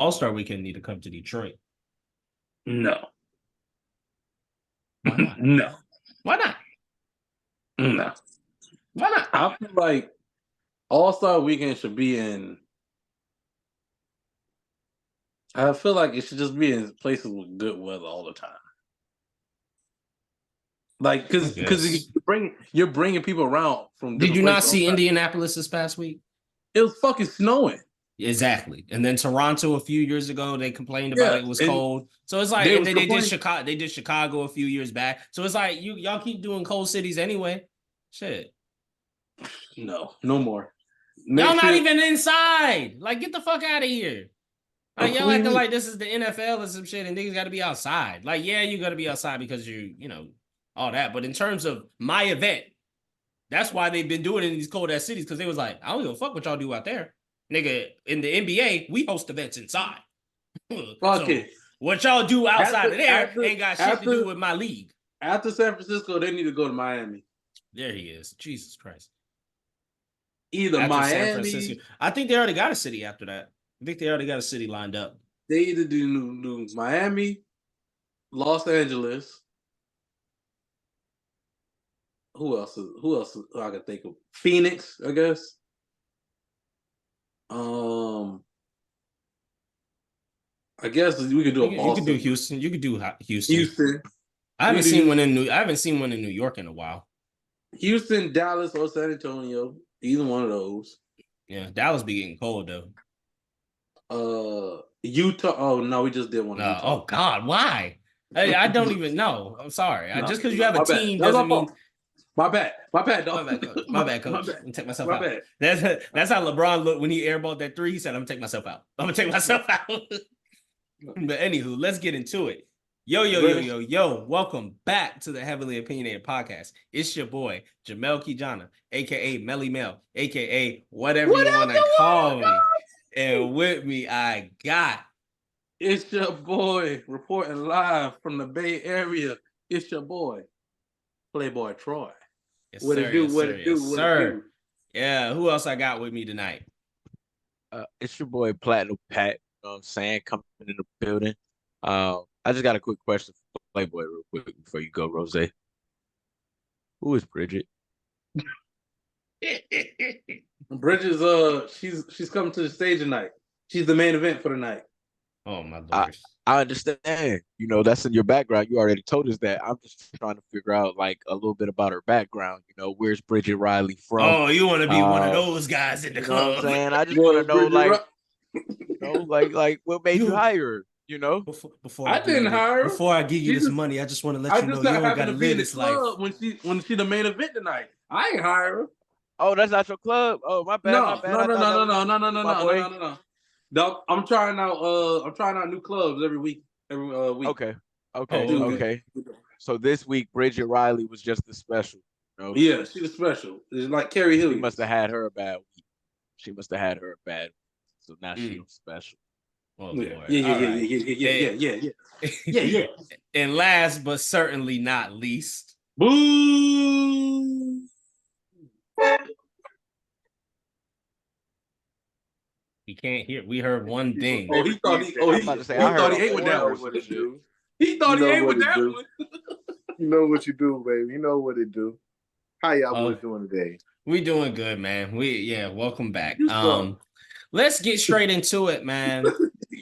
All-Star Weekend need to come to Detroit. No. Why not? No. Why not? No. Why not? I feel like All-Star Weekend should be in. I feel like it should just be in places with good weather all the time. Like, because you're bringing people around from. Did you not see Indianapolis this past week? It was fucking snowing. Exactly, and then Toronto a few years ago, they complained about it was cold. So it's like they did Chicago. They did Chicago a few years back. So it's like y'all keep doing cold cities anyway. Shit. No more. Y'all not even inside. Like, get the fuck out of here. Like, y'all acting like this is the NFL or some shit, and niggas got to be outside. Like, yeah, you got to be outside because you know, all that. But in terms of my event, that's why they've been doing it in these cold ass cities, because they was like, I don't give a fuck what y'all do out there. Nigga, in the NBA, we host events inside. Fuck it. What y'all do outside of there ain't got shit to do with my league. After San Francisco, they need to go to Miami. There he is. Jesus Christ. Either after Miami. San Francisco. I think they already got a city after that. I think they already got a city lined up. They either do Miami, Los Angeles. Who else I can think of? Phoenix, I guess. I guess we could do a Boston. You could do Houston. You could do Houston. I haven't seen one in New York in a while. Houston, Dallas, or San Antonio. Either one of those. Yeah, Dallas be getting cold though. Utah. Oh no, we just did one. Oh God, why? I don't even know. I'm sorry. Just because you have a team doesn't mean. My bad, dog. My bad, coach. I'm gonna take myself out. That's how LeBron looked when he airballed that three. He said, "I'm gonna take myself out. I'm gonna take myself out." But anywho, let's get into it. Yo. Welcome back to the Heavily Opinionated Podcast. It's your boy, Jamel Kijana, a.k.a. Melly Mel, a.k.a. whatever you want to call me. And with me, I got... It's your boy, reporting live from the Bay Area. It's your boy, Playboy Troy. Yes, what it do? Yeah, who else I got with me tonight? It's your boy, Platinum Pat. You know what I'm saying? Coming in the building. I just got a quick question for Playboy real quick before you go, Rose. Who is Bridget? Bridget's she's coming to the stage tonight. She's the main event for the night. Oh my Lord. I understand. You know, that's in your background. You already told us that. I'm just trying to figure out like a little bit about her background. You know, where's Bridget Riley from? Oh, you want to be one of those guys in the club. You know what I'm saying? I just want to know like what made you hire her? You know, before I give you this money, I just want to let you know you don't gotta live this life. When she the main event tonight, I ain't hire her. Oh, that's not your club. Oh, my bad. No. Dog, I'm trying out new clubs every week. Okay. So this week, Bridget Riley was just the special. You know? Yeah, she was special. It's like Carrie Hill. She must have had her a bad week. So now she's special. Oh, yeah. And last but certainly not least, boo. We can't hear. We heard one thing. He thought he ate with that one. He thought he ate with that one. You know what you do, baby. You know what it do. How y'all boys doing today? We doing good, man. Welcome back. Let's get straight into it, man.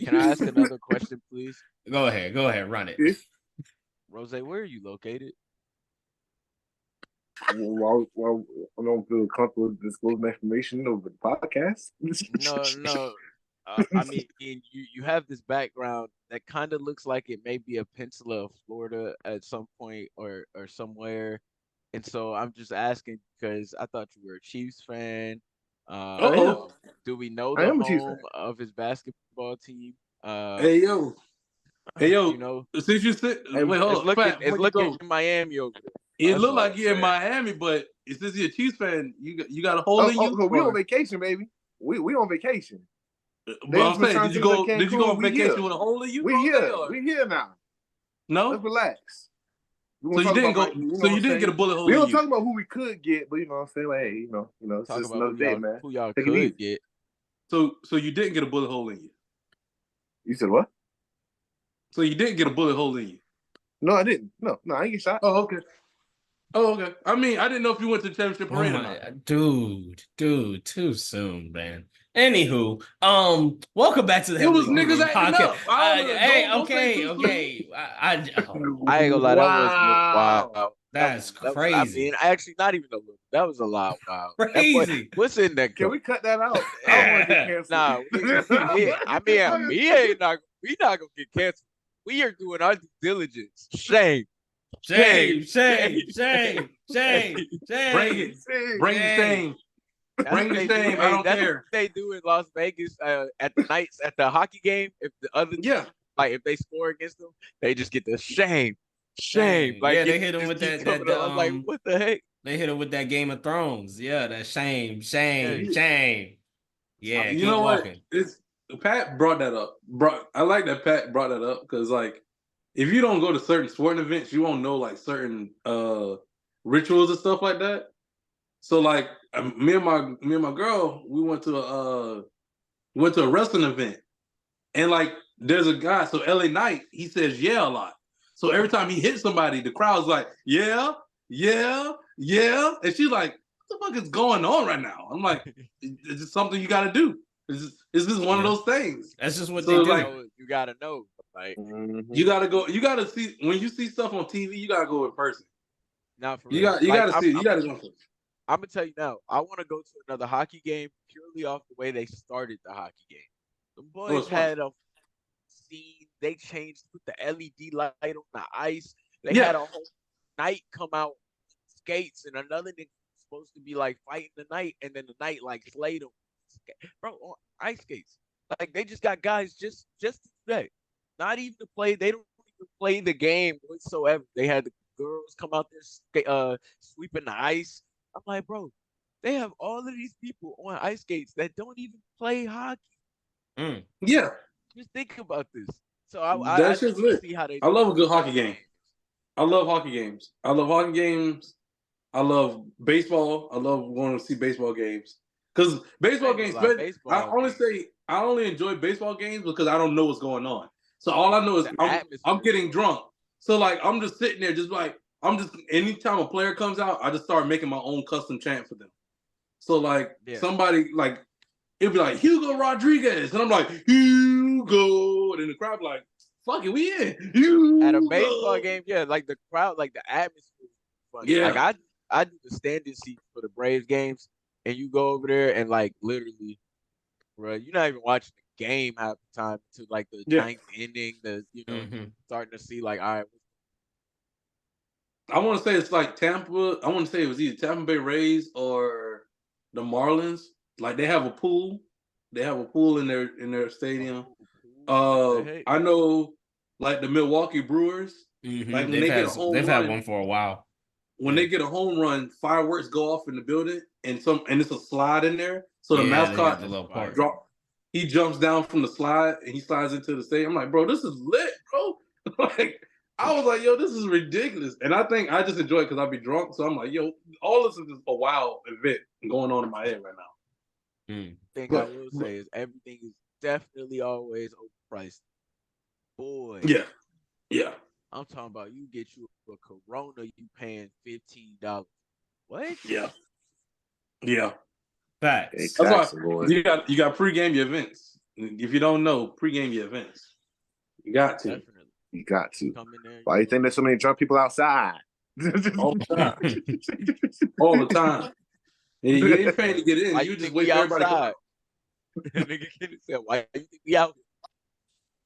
Can I ask another question, please? Go ahead, run it. Rose, where are you located? Well, I don't feel comfortable disclosing information over the podcast. No. I mean, you have this background that kind of looks like it may be a peninsula of Florida at some point or somewhere. And so I'm just asking because I thought you were a Chiefs fan. Do we know the home of his basketball team? Hey yo. You know, since you sit, wait, hold on. It's looking in Miami over there. It looked like you're in Miami, but since you're a Chiefs fan, you got a hole in you. We on vacation, baby. We on vacation. But I'm saying, did you go on vacation with a hole in you? We here now. No, let's relax. So you didn't go. So you didn't get a bullet hole. We don't talk about who we could get, but you know what I'm saying. Like, hey, you know, it's talk just about another day, man. Who y'all could get. So you didn't get a bullet hole in you. You said what? So you didn't get a bullet hole in you? No, I didn't. No, I ain't get shot. Oh, okay. Oh, okay. I mean, I didn't know if you went to the championship parade or not. Dude, too soon, man. Anywho, welcome back to the It was Heavily niggas Green acting podcast. up. I don't know. Hey, Don't say too okay. I ain't gonna lie, that was a little wild. That's That was, crazy. I mean, actually, not even a little. That was a lot wild. Crazy. That boy, what's in that cup? Can we cut that out? I don't want to get canceled. Nah, we not gonna get canceled. We are doing our due diligence. Shame. Shame. Bring it. Bring the shame. Bring the shame. I don't that's care. what they do in Las Vegas at the nights at the hockey game. If the other like if they score against them, they just get the shame. Like yeah, they hit them with that. I'm like, what the heck? They hit him with that Game of Thrones. Yeah, that shame. Yeah, you keep know walking. what? Pat brought that up. I like that Pat brought that up because like if you don't go to certain sporting events, you won't know like certain rituals and stuff like that. So like me and my girl, we went to a wrestling event, and like there's a guy. So LA Knight, he says yeah a lot. So every time he hits somebody, the crowd's like yeah, and she's like, what the fuck is going on right now? I'm like, it's just something you got to do. It's just one of those things. That's just what they do. Like, you gotta know. Like you gotta go. You gotta see when you see stuff on TV. You gotta go in person. Not for you real. You gotta see it. You gotta go. I'm gonna tell you now. I want to go to another hockey game purely off the way they started the hockey game. The boys had a scene. They changed, put the LED light on the ice. They had a whole knight come out skates, and another nigga was supposed to be like fighting the knight, and then the knight like slayed him. Bro, on ice skates. Like they just got guys just today. Not even to play. They don't even play the game whatsoever. They had the girls come out there sweeping the ice. I'm like, bro, they have all of these people on ice skates that don't even play hockey. Yeah. Just think about this. So I that's just lit. See how they. I love a good hockey game. I love hockey games. I love baseball. I love going to see baseball games because baseball games. I only enjoy baseball games because I don't know what's going on. So all I know is I'm getting drunk. So like I'm just sitting there, just like anytime a player comes out, I just start making my own custom chant for them. So like somebody like it'd be like Hugo Rodriguez, and I'm like Hugo, and then the crowd like, fuck it, we in. Hugo. At a baseball game, like the crowd, like the atmosphere is funny. Yeah. Like I do the standing seat for the Braves games, and you go over there and like literally, bro, you're not even watching the game half the time to like the ninth inning, starting to see like, all right. I want to say it's like Tampa. I want to say it was either Tampa Bay Rays or the Marlins. Like they have a pool. They have a pool in their stadium. I know, like the Milwaukee Brewers. Like when they get a home run, they've had one for a while. When they get a home run, fireworks go off in the building, and it's a slide in there. So the mascot he jumps down from the slide and he slides into the stadium. I'm like, bro, this is lit, bro. Like I was like, yo, this is ridiculous. And I think I just enjoy it because I'll be drunk. So I'm like, yo, all this is just a wild event going on in my head right now. Thing I will say is everything is definitely always overpriced. Boy. Yeah. I'm talking about you get you a Corona, you paying $15. What? Yeah. Facts. That's why you got pregame your events. If you don't know, pregame your events. You got to. Definitely. You got to. Come in there, Why you think there's so many drunk people outside? All the time. All the time. You ain't paying to get in. Why you just wait for everybody to go. Nigga said, why you think we out?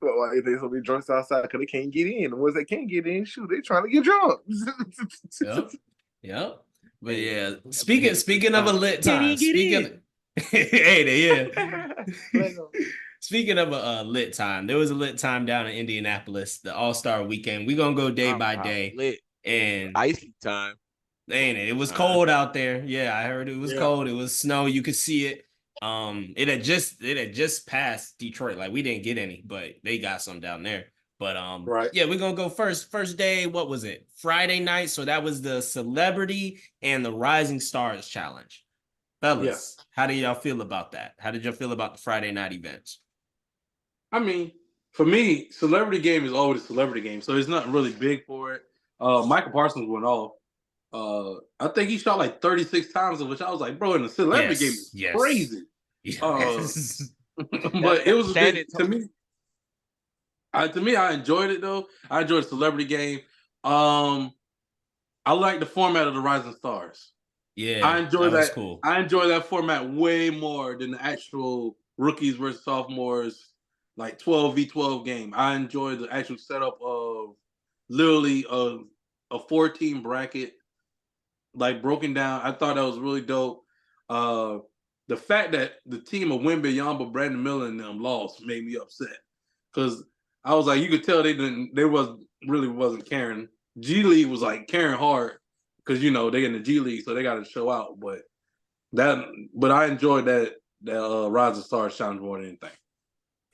Why you think so many drunks outside? Because they can't get in. The ones that can't get in, shoot, they trying to get drunk. Yep. But yeah, speaking of a lit time, speaking of a lit time, there was a lit time down in Indianapolis, the All-Star weekend. We're gonna go day by day. Lit. And icy time. Ain't it? It was cold out there. Yeah, I heard it was cold. It was snow. You could see it. It had just passed Detroit. Like we didn't get any, but they got some down there. But yeah, we're gonna go first. First day, what was it? Friday night. So that was the Celebrity and the Rising Stars Challenge. Fellas, how do y'all feel about that? How did y'all feel about the Friday night events? I mean, for me, celebrity game is always a celebrity game, so it's not really big for it. Michael Parsons went off. I think he shot like 36 times, which I was like, bro, in the celebrity game is crazy. Yes. But it was to me. I enjoyed it though. I enjoyed the celebrity game. I like the format of the Rising Stars. Yeah, I enjoy that. Cool. I enjoy that format way more than the actual rookies versus sophomores, like 12v12 game. I enjoy the actual setup of literally a 14 bracket, like broken down. I thought that was really dope. The fact that the team of Wembyamba, Brandon Miller, and them lost made me upset because I was like, you could tell they wasn't caring. G League was like caring hard because they in the G League, so they got to show out. But I enjoyed that Rising Stars challenge more than anything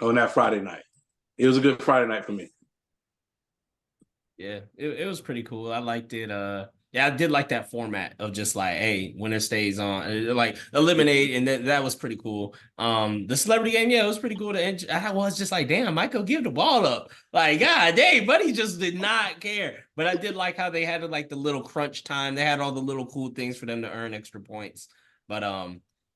on that Friday night. It was a good Friday night for me. Yeah, it was pretty cool. I liked it. Yeah, I did like that format of just like, hey, winner stays on, like eliminate, and that was pretty cool. The celebrity game, yeah, it was pretty cool. I was just like, damn, Michael, give the ball up, like, god dang, but he just did not care. But I did like how they had like the little crunch time. They had all the little cool things for them to earn extra points. But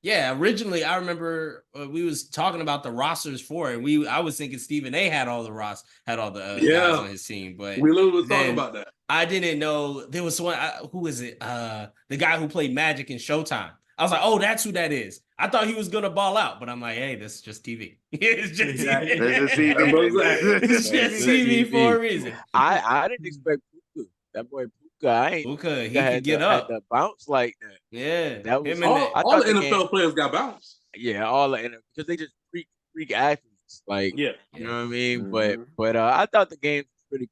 yeah, originally I remember we was talking about the rosters for it. I was thinking Stephen A had all the guys on his team, but we literally was talking about that. I didn't know there was one. Who is it? The guy who played Magic in Showtime. I was like, oh, that's who that is. I thought he was gonna ball out, but I'm like, hey, this is just TV. It's just TV. It's just TV for a reason. I didn't expect Puka. That boy Puka, Puka, he could get up. Had the bounce like that. Yeah, that was all the NFL players got bounce. Yeah, all the NFL because they just freak athletes. Like, you know what I mean. Mm-hmm. But I thought the game was pretty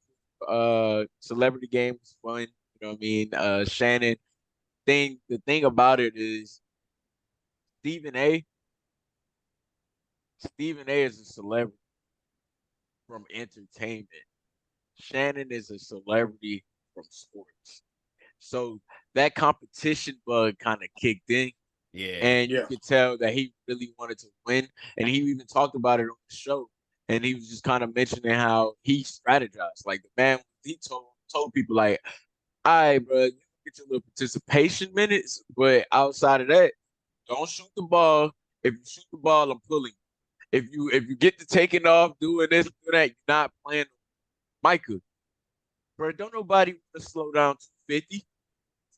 cool. Celebrity game was fun. You know what I mean. Shannon. The thing about it is Stephen A is a celebrity from entertainment. Shannon is a celebrity from sports. So that competition bug kind of kicked in. Yeah. And you could tell that he really wanted to win. And he even talked about it on the show. And he was just kind of mentioning how he strategized. Like the man, he told people like, all right, bro, you get your little participation minutes, but outside of that, don't shoot the ball. If you shoot the ball, I'm pulling. If you get to taking off, doing this, doing that, you're not playing Micah. Bro, don't nobody want to slow down to 50.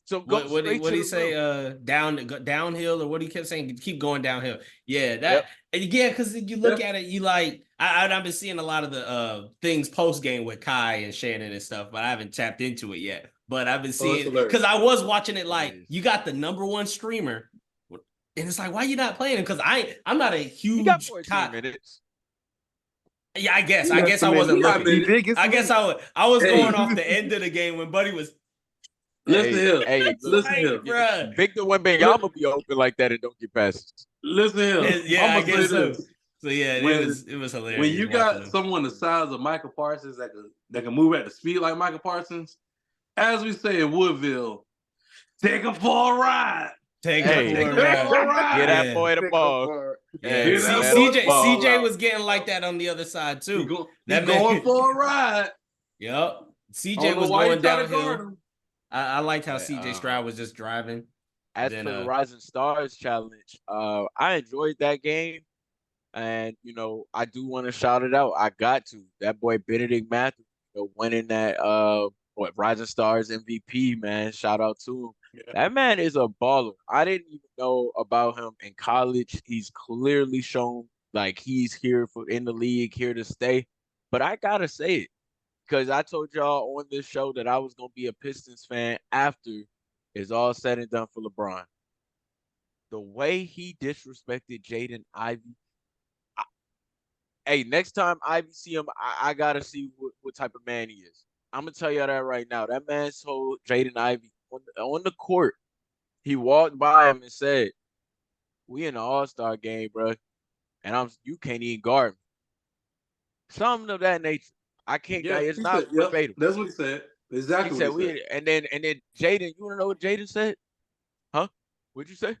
So go what did he say? Downhill, or what he kept saying? Keep going downhill. Yeah, because you look at it, you like I've been seeing a lot of the things post game with Kai and Shannon and stuff, but I haven't tapped into it yet. But I've been seeing because I was watching it like you got the #1 streamer, and it's like, why you not playing him? Because I'm not a huge. He got 14 minutes. Yeah, I guess I wasn't looking. I guess I was going off the end of the game when Buddy was. Listen here, bro. Victor Wembanyama be open like that and don't get passes. Listen here, yeah, I guess so. So yeah, it was hilarious. When you got someone the size of Michael Parsons that can move at the speed like Michael Parsons, as we say in Woodville, take him for a ride. Take him for a ride. Get that boy the ball. Yeah. CJ was getting like that on the other side too. Going for a ride. Yep. CJ was going downhill. I liked how CJ Stroud was just driving. As for the Rising Stars challenge, I enjoyed that game. And, I do want to shout it out. I got to. That boy Benedict Matthews winning that Rising Stars MVP, man. Shout out to him. Yeah. That man is a baller. I didn't even know about him in college. He's clearly shown like he's here in the league, here to stay. But I got to say it. Because I told y'all on this show that I was going to be a Pistons fan after it's all said and done for LeBron. The way he disrespected Jaden Ivey. Hey, next time Ivey see him, I got to see what type of man he is. I'm going to tell y'all that right now. That man told Jaden Ivey on the court, he walked by him and said, we in the All-Star game, bro. And you can't even guard me. Something of that nature. I can't. Yeah, it's not verbatim. That's what he said. Exactly. He said, said. And then Jaden. You wanna know what Jaden said? Huh? What'd you say?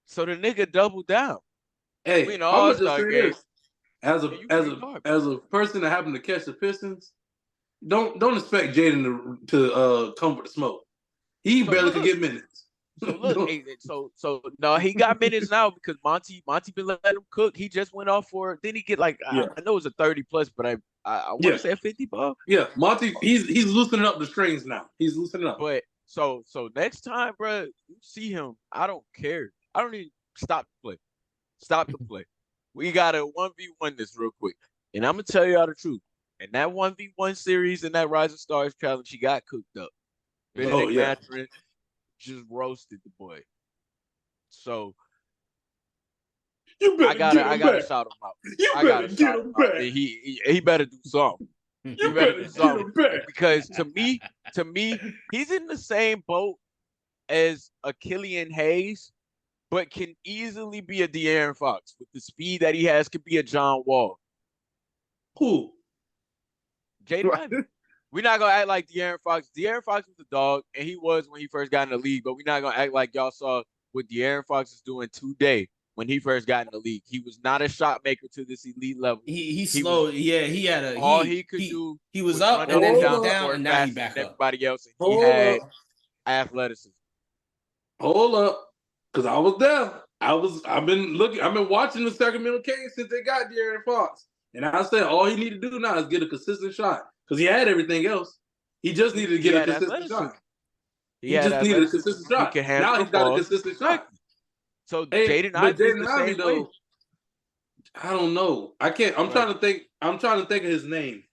So the nigga doubled down. Hey, we in the All-Star game. as Yeah, you pretty hard. a person that happened to catch the Pistons, don't expect Jaden to come with the smoke. He barely could get minutes. So look, so no, he got minutes now because Monty been letting him cook. He just went off for. Then he get like I know it was a 30 plus, but I want to say a 50 ball. Yeah, Monty, he's loosening up the strings now. He's loosening up. But so next time, bro, you see him. I don't care. I don't even stop the play. Stop the play. We got to 1v1 this real quick, and I'm gonna tell you all the truth. In that 1v1 series in that Rising Stars challenge, he got cooked up. Benedict Mathurin just roasted the boy. So I gotta shout him out. I gotta shout him out. He better do something. You better do something because to me, he's in the same boat as a Killian Hayes, but can easily be a De'Aaron Fox with the speed that he has. Could be a John Wall. Who? Jaden Ivey. We're not gonna act like De'Aaron Fox. De'Aaron Fox was a dog, and he was when he first got in the league. But we're not gonna act like y'all saw what De'Aaron Fox is doing today when he first got in the league. He was not a shot maker to this elite level. He slowed. He had a all he could do. He was up and then he was down, and now he back up. Everybody else, and he had athleticism. Hold up, because I was there. I've been watching the Sacramento Kings since they got De'Aaron Fox, and I said all he needed to do now is get a consistent shot because he had everything else. He just needed to get a consistent shot. He just needed a consistent shot. Now he's got a consistent shot. So Jaden Ivey though, I don't know. I can't. I'm trying to think. I'm trying to think of his name.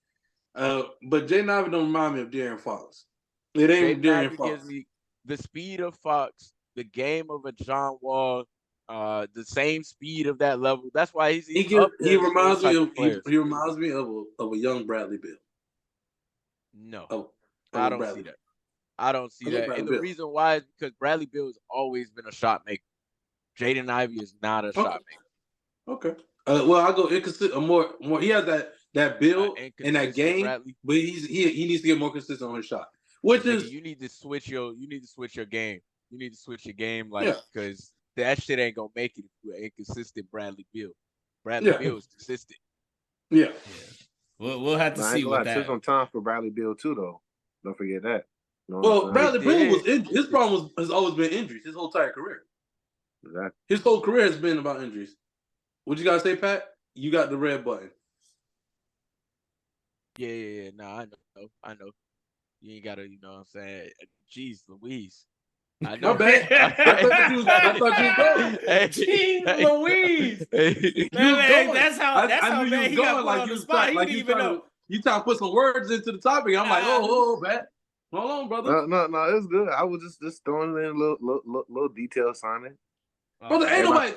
But Jaden Ivey don't remind me of De'Aaron Fox. It ain't De'Aaron Fox. Gives me the speed of Fox, the game of a John Wall, the same speed of that level. That's why he reminds me of a young Bradley Beal. No, I don't see that. I don't see that. And the reason why is because Bradley Beal has always been a shot maker. Jaden Ivey is not a shot maker. Okay. Well, I'll go inconsistent. More. He has that build in that game, Bradley. But he needs to get more consistent on his shot. Which is you need to switch your game. You need to switch your game, because that shit ain't gonna make it if you're inconsistent Bradley Beal. Bradley Beal is consistent. Yeah. We'll have to see what that. Took some time for Bradley Beal too, though. Don't forget that. Bradley Beal his problem has always been injuries his whole entire career. Exactly. His whole career has been about injuries. What you gotta say, Pat? You got the red button. Yeah. No, I know. You ain't gotta, you know what I'm saying? Jeez Louise. I know. My bad. I thought you was going. Jeez Louise. Man, that's how man he got put on the spot. He didn't even know. You trying to put some words into the topic. I'm like, Pat. Hold on, brother. No, it's good. I was just throwing in a little detail signing. Brother, ain't nobody.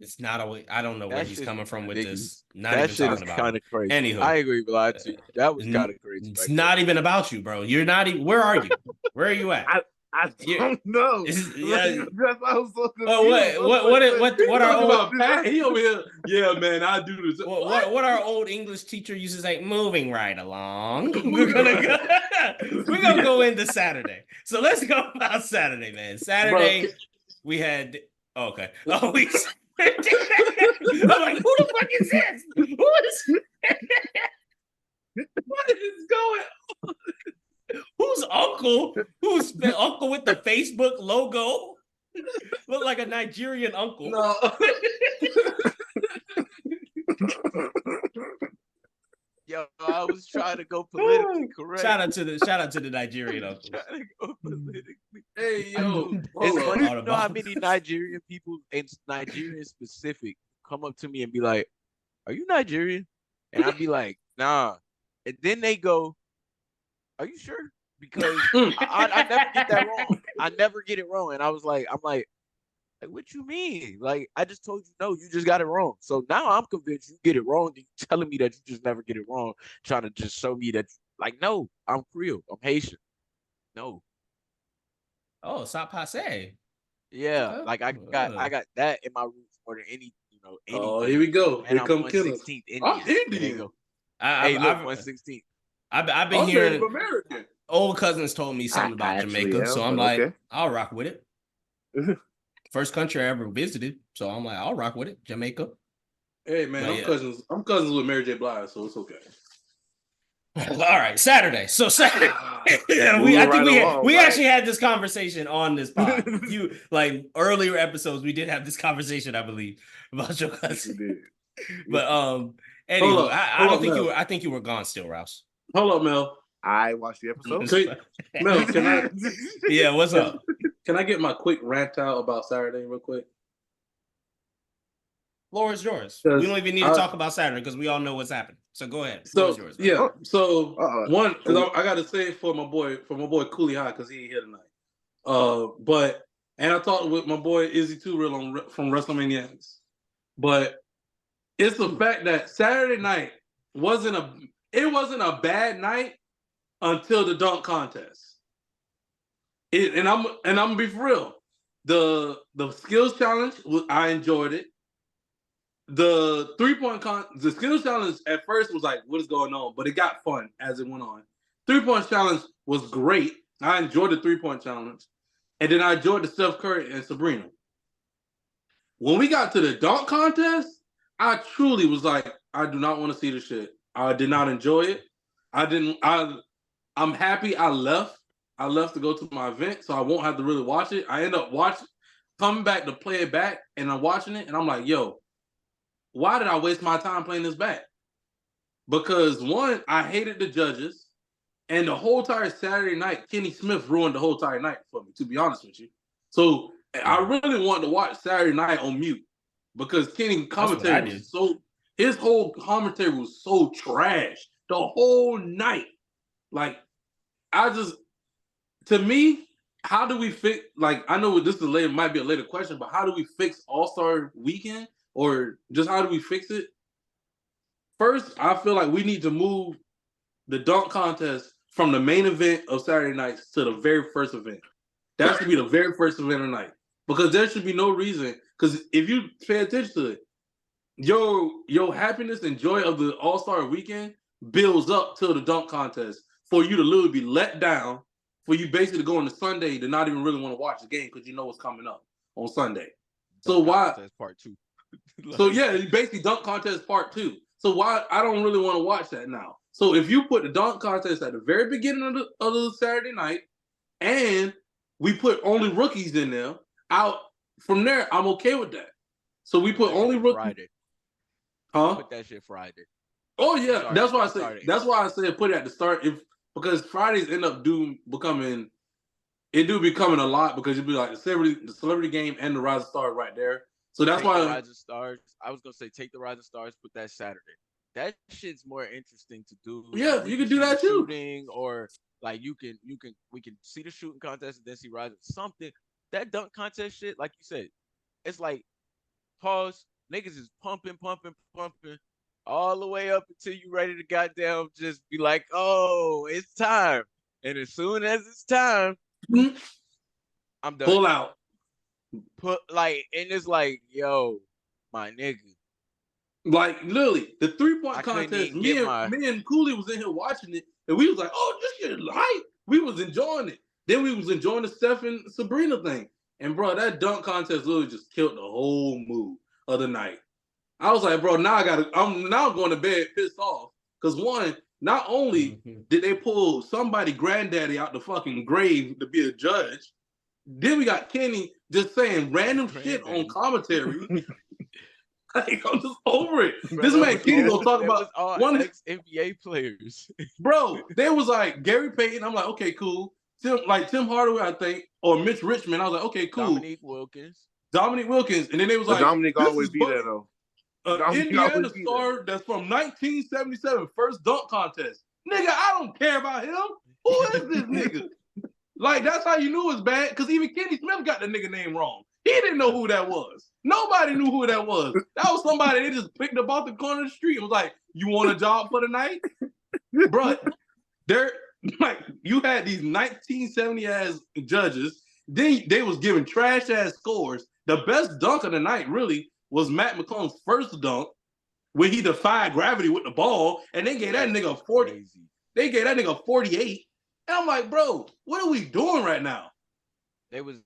It's not always. I don't know where he's coming from with this. Not that even shit talking is about. Kind of crazy. Anywho, I agree with that too. That was kind of crazy. It's not even about you, bro. You're not even. Where are you? Where are you at? I don't know. Yeah. I was so confused. What our old Pat? He over here. Yeah, man, I do this. What our old English teacher used to say? Moving right along. We're gonna go into Saturday. So let's go about Saturday, man. Saturday we had. Okay. Oh, we. I'm like, who the fuck is this? Who is? What is going on? Who's uncle? Who's the uncle with the Facebook logo? Look like a Nigerian uncle. No. Yo, I was trying to go politically correct. Shout out to the Nigerian uncle. Trying to go politically. Hey, yo. It's funny, you know how many Nigerian people, and Nigerian specific, come up to me and be like, "Are you Nigerian?" And I'd be like, "Nah." And then they go, "Are you sure?" Because I never get that wrong. I never get it wrong. And I'm like, what you mean? Like, I just told you no, you just got it wrong. So now I'm convinced you get it wrong. And you're telling me that you just never get it wrong, trying to just show me that, like, no, I'm Creole. I'm Haitian. No. Oh, stop passe. Yeah, like I got that in my roots more than any, Oh, here we go. And here come Killer. I'm Indian. Hey, look, 116. I've been hearing American. Old cousins told me something about Jamaica, so I'm like, okay. I'll rock with it. First country I ever visited, so I'm like, I'll rock with it. Jamaica. Hey man, I'm cousins with Mary J. Blige, so it's okay. All right, Saturday. So Saturday, we actually had this conversation on this pod. You like earlier episodes, we did have this conversation, I believe, about your cousin. Yes, But anyway, I think you were gone still, Rouse. Hold up, Mel. I watched the episode. Mel, can I? Yeah, what's up? Can I get my quick rant out about Saturday real quick? Floor is yours. We don't even need to talk about Saturday because we all know what's happening. So go ahead. Floor is yours, man. Yeah. So one, because I got to say it for my boy Cooley High because he ain't here tonight. And I talked with my boy Izzy Too Real from WrestleManiacs. But it's the fact that Saturday night wasn't a bad night until the dunk contest. And I'm gonna be for real. The skills challenge, I enjoyed it. The 3-point the skills challenge at first was like, what is going on? But it got fun as it went on. 3-point challenge was great. I enjoyed the 3-point challenge. And then I enjoyed the Steph Curry and Sabrina. When we got to the dunk contest, I truly was like, I do not want to see this shit. I did not enjoy it. I'm happy I left. I left to go to my event, so I won't have to really watch it. I end up coming back to play it back, and I'm watching it, and I'm like, yo, why did I waste my time playing this back? Because one, I hated the judges, and the whole entire Saturday night, Kenny Smith ruined the whole entire night for me, to be honest with you. So I really wanted to watch Saturday night on mute because Kenny commentary was his whole commentary was so trash the whole night. Like, to me, how do we fix, like, I know this might be a later question, but how do we fix All-Star Weekend? Or just how do we fix it? First, I feel like we need to move the dunk contest from the main event of Saturday nights to the very first event. That should be the very first event of the night. Because there should be no reason. Because if you pay attention to it, your happiness and joy of the All-Star Weekend builds up to the dunk contest for you to literally be let down, for you basically to go on the Sunday to not even really want to watch the game because you know what's coming up on Sunday. So why? That's part 2. So yeah, basically dunk contest part 2. So why I don't really want to watch that now. So if you put the dunk contest at the very beginning of the Saturday night, and we put only rookies in there, from there I'm okay with that. So we put only rookies. Friday. Huh? Put that shit Friday. Oh yeah, that's why I say. That's why I said put it at the start. Because Fridays end up becoming a lot because you'd be like the celebrity game and the Rising Star right there. So that's why Rising Stars. I was gonna say take the Rising Stars, put that Saturday. That shit's more interesting to do. Yeah, you can do that too. Shooting or like we can see the shooting contest and then see Rising something. That dunk contest shit, like you said, it's like pause. Niggas is pumping all the way up until you ready to goddamn just be like, oh, it's time. And as soon as it's time, I'm done. Pull out. And it's like, yo, my nigga. Like literally, the 3-point contest. Me and Cooley was in here watching it, and we was like, "Oh, this shit is hype." We was enjoying it. Then we was enjoying the Steph and Sabrina thing. And bro, that dunk contest literally just killed the whole mood of the night. I was like, bro, I'm now going to bed pissed off because one, not only did they pull somebody granddaddy out the fucking grave to be a judge, then we got Kenny just saying random shit on commentary. Like, I'm just over it. Bro, this man Kenny gonna talk about one ex-NBA players. Bro, there was like Gary Payton. I'm like, okay, cool. Tim Hardaway, I think, or Mitch Richmond. I was like, okay, cool. Dominique Wilkins. And then they was like, Dominique always be there though. Indiana star that's from 1977, first dunk contest. Nigga, I don't care about him. Who is this nigga? Like, that's how you knew it was bad, because even Kenny Smith got the nigga name wrong. He didn't know who that was. Nobody knew who that was. That was somebody they just picked up off the corner of the street and was like, you want a job for the night? Bro, you had these 1970-ass judges. Then they was giving trash-ass scores. The best dunk of the night, really, was Matt McClung's first dunk, where he defied gravity with the ball, and they gave that nigga 40. They gave that nigga 48. And I'm like, bro, what are we doing right now? They was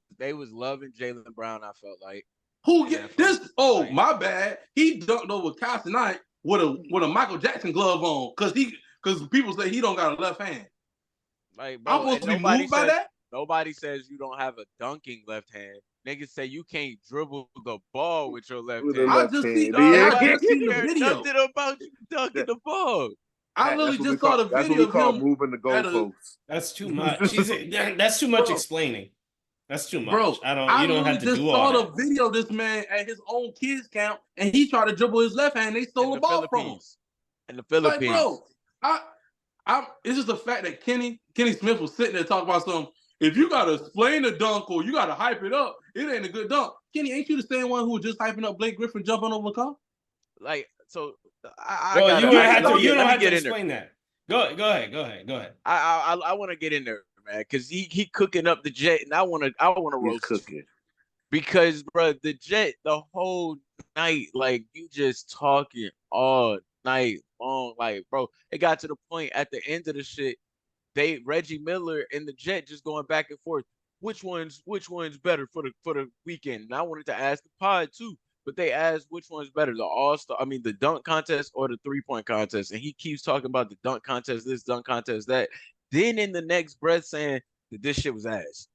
loving Jaylen Brown, I felt like. Who get this? Oh, my bad. He dunked over Cassie Knight with a Michael Jackson glove on because people say he don't got a left hand. Like, bro, I'm supposed to be moved by that? Nobody says you don't have a dunking left hand. Niggas say you can't dribble the ball with your left hand. I just seen the video. Nothing about you dunking the ball. I literally just saw the video of him moving the goalposts. That's too much. That's too much explaining. That's too much. Bro, You don't have to just do all saw that. the video of this man at his own kids' camp, and he tried to dribble his left hand. They stole the ball from him. In the Philippines. Like, bro, it's just the fact that Kenny Smith was sitting there talking about something. If you gotta explain the dunk or you gotta hype it up, it ain't a good dunk. Kenny, ain't you the same one who was just hyping up Blake Griffin jumping over the car? Like, so you don't have to explain that. Go ahead. I want to get in there, man, because he cooking up the Jet, and I want to roast cooking. Because, bro, the Jet the whole night, like, you just talking all night long, like, bro, it got to the point at the end of the shit, Reggie Miller and the Jet just going back and forth. Which one's better for the weekend? And I wanted to ask the pod too, but they asked which one's better, the dunk contest or the 3-point contest. And he keeps talking about the dunk contest, this dunk contest, that. Then in the next breath saying that this shit was ass,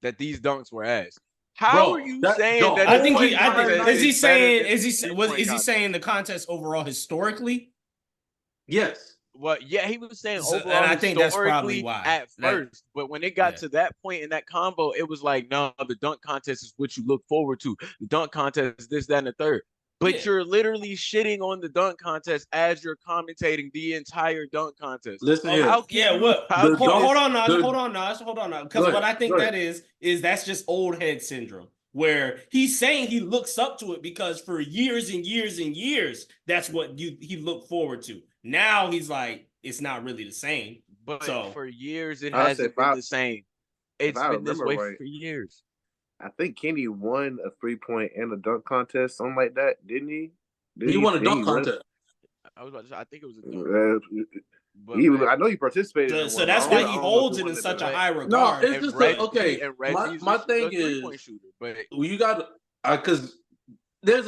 that these dunks were ass. How are you saying that? I think is he saying the contest overall historically? Yes. Well, yeah, he was saying overall, and I think that's probably why at first. But when it got to that point in that combo, it was like, no, the dunk contest is what you look forward to. The dunk contest is this, that, and the third. But you're literally shitting on the dunk contest as you're commentating the entire dunk contest. Listen here. Hold on, Nas. Because what I think that is that's just old head syndrome. Where he's saying he looks up to it because for years and years and years, that's what he looked forward to. Now he's like, it's not really the same. But for years, it hasn't been the same. It's been this way for years. I think Kenny won a 3-point and a dunk contest, something like that, didn't he? He won a dunk contest. I think it was a dunk. I know he participated. So that's why he holds it in such a high regard. No, it's just okay. My thing is, you got because there's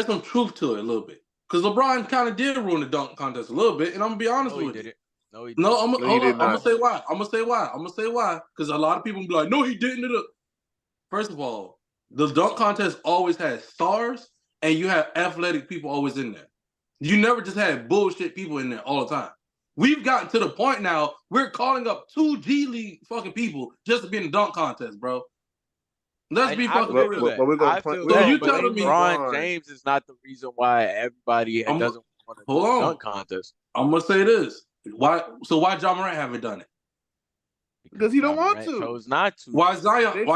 some truth to it a little bit. Because LeBron kind of did ruin the dunk contest a little bit, and I'm gonna be honest with you. No, I'm gonna say why. I'm gonna say why. Because a lot of people be like, no, he didn't. First of all, the dunk contest always has stars, and you have athletic people always in there. You never just had bullshit people in there all the time. We've gotten to the point now, we're calling up 2 G League fucking people just to be in the dunk contest, bro. Let's be fucking real. So you telling me LeBron James is not the reason why everybody doesn't want to do the dunk contest? I'm gonna say this. Why Ja Morant haven't done it? Because he don't want to. Chose not to. Why Zion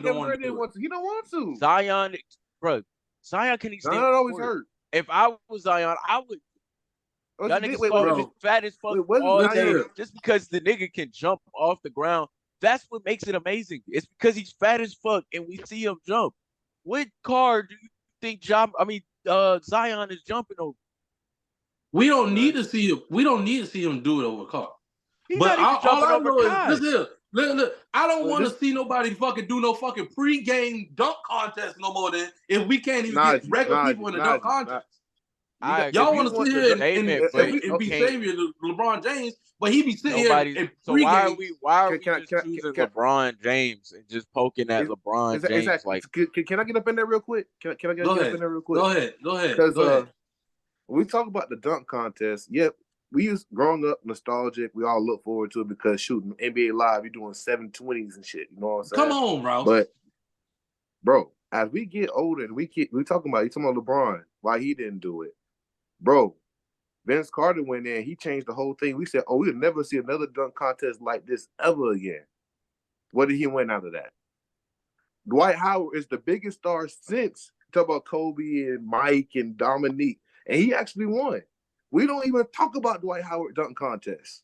don't want to? He don't want to. Zion, bro. Zion can Zion always hurt. If I was Zion, I would. That nigga's fat as fuck all day. Just because the nigga can jump off the ground, that's what makes it amazing. It's because he's fat as fuck and we see him jump. What car do you think Zion is jumping over? We don't need to see him. We don't need to see him do it over a car. He's but all I know is this here. Look, I don't want to see nobody fucking do no fucking pre-game dunk contest no more than if we can't even get regular people in the dunk contest. Y'all want to sit here and be savior to LeBron James, but he be sitting here and so why are we just choosing LeBron James and just poking at LeBron James? Exactly. Like, can I get up in there real quick? Can I get up in there real quick? Go ahead. Because when we talk about the dunk contest, we used growing up nostalgic. We all look forward to it because shooting NBA Live, you're doing 720s and shit. You know what I'm saying? Come on, bro. But bro, as we get older and you talking about LeBron, why he didn't do it, bro. Vince Carter went in, he changed the whole thing. We said, we'll never see another dunk contest like this ever again. What did he win out of that? Dwight Howard is the biggest star since talk about Kobe and Mike and Dominique, and he actually won. We don't even talk about Dwight Howard dunk contest.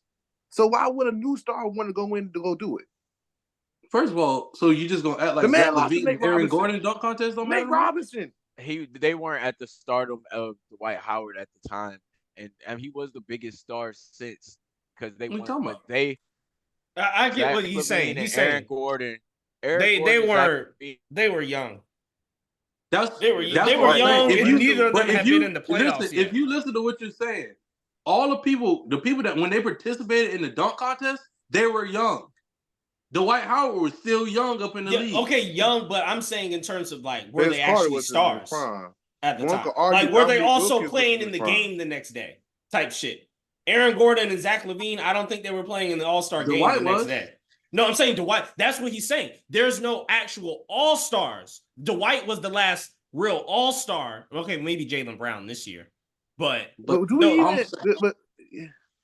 So why would a new star want to go in to go do it? First of all, so you just gonna act like Zach LaVine and Aaron Gordon dunk contest don't matter? Nate Robinson. They weren't at the stardom of Dwight Howard at the time, and he was the biggest star since because they won. But I get what he's saying. He's saying Aaron Gordon. They were young. They were that's young, saying. and neither of them have been in the playoffs yet. If you listen to what you're saying, all the people that when they participated in the dunk contest, they were young. Dwight Howard was still young up in the league. Okay, young, but I'm saying in terms of like, were Vince they Carter actually was stars at the time? Like, were they also playing in the game the next day? Type shit. Aaron Gordon and Zach LaVine, I don't think they were playing in the All-Star game the next day. No, I'm saying Dwight. That's what he's saying. There's no actual All-Stars. Dwight was the last real All-Star. Okay, maybe Jaylen Brown this year, but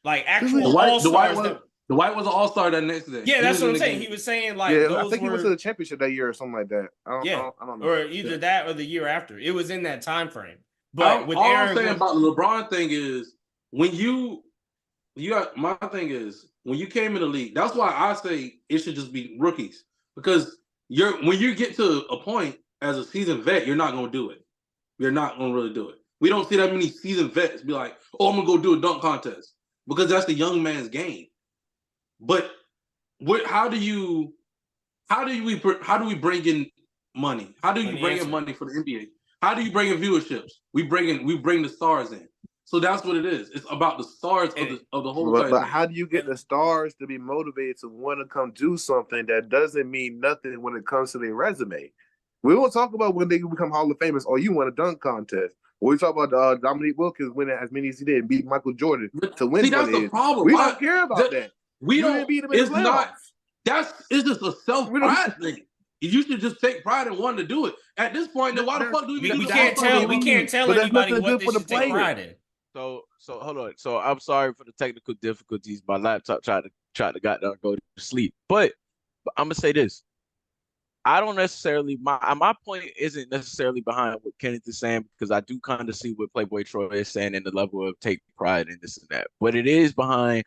like actual All-Stars. Dwight was an All-Star that next day. Yeah, that's what I'm saying. He was saying like I think he went to the championship that year or something like that. I don't know. Or either that or the year after. It was in that time frame. But with all Aaron, I'm saying about the LeBron thing is when you got my thing is when you came in the league. That's why I say it should just be rookies because when you get to a point as a seasoned vet, you're not going to do it. You're not going to really do it. We don't see that many seasoned vets be like, "Oh, I'm going to go do a dunk contest," because that's the young man's game. But how do we bring in money? How do you bring in money for the NBA? How do you bring in viewerships? We bring the stars in. So that's what it is. It's about the stars of the whole thing. But how do you get the stars to be motivated to want to come do something that doesn't mean nothing when it comes to their resume? We won't talk about when they become Hall of Famers or you won a dunk contest. Or we talk about Dominique Wilkins winning as many as he did and beat Michael Jordan to win. See, that's the problem. We don't care about that. We don't beat him in the playoffs. It's just a self-pride thing. You should just take pride in wanting to do it. At this point, then why the fuck do we we can't tell anybody what they should take pride in. So hold on. So I'm sorry for the technical difficulties. My laptop tried to goddamn go to sleep. But I'm gonna say this. I don't necessarily my point isn't necessarily behind what Kenneth is saying because I do kind of see what Playboy Troy is saying in the level of take pride in this and that. But it is behind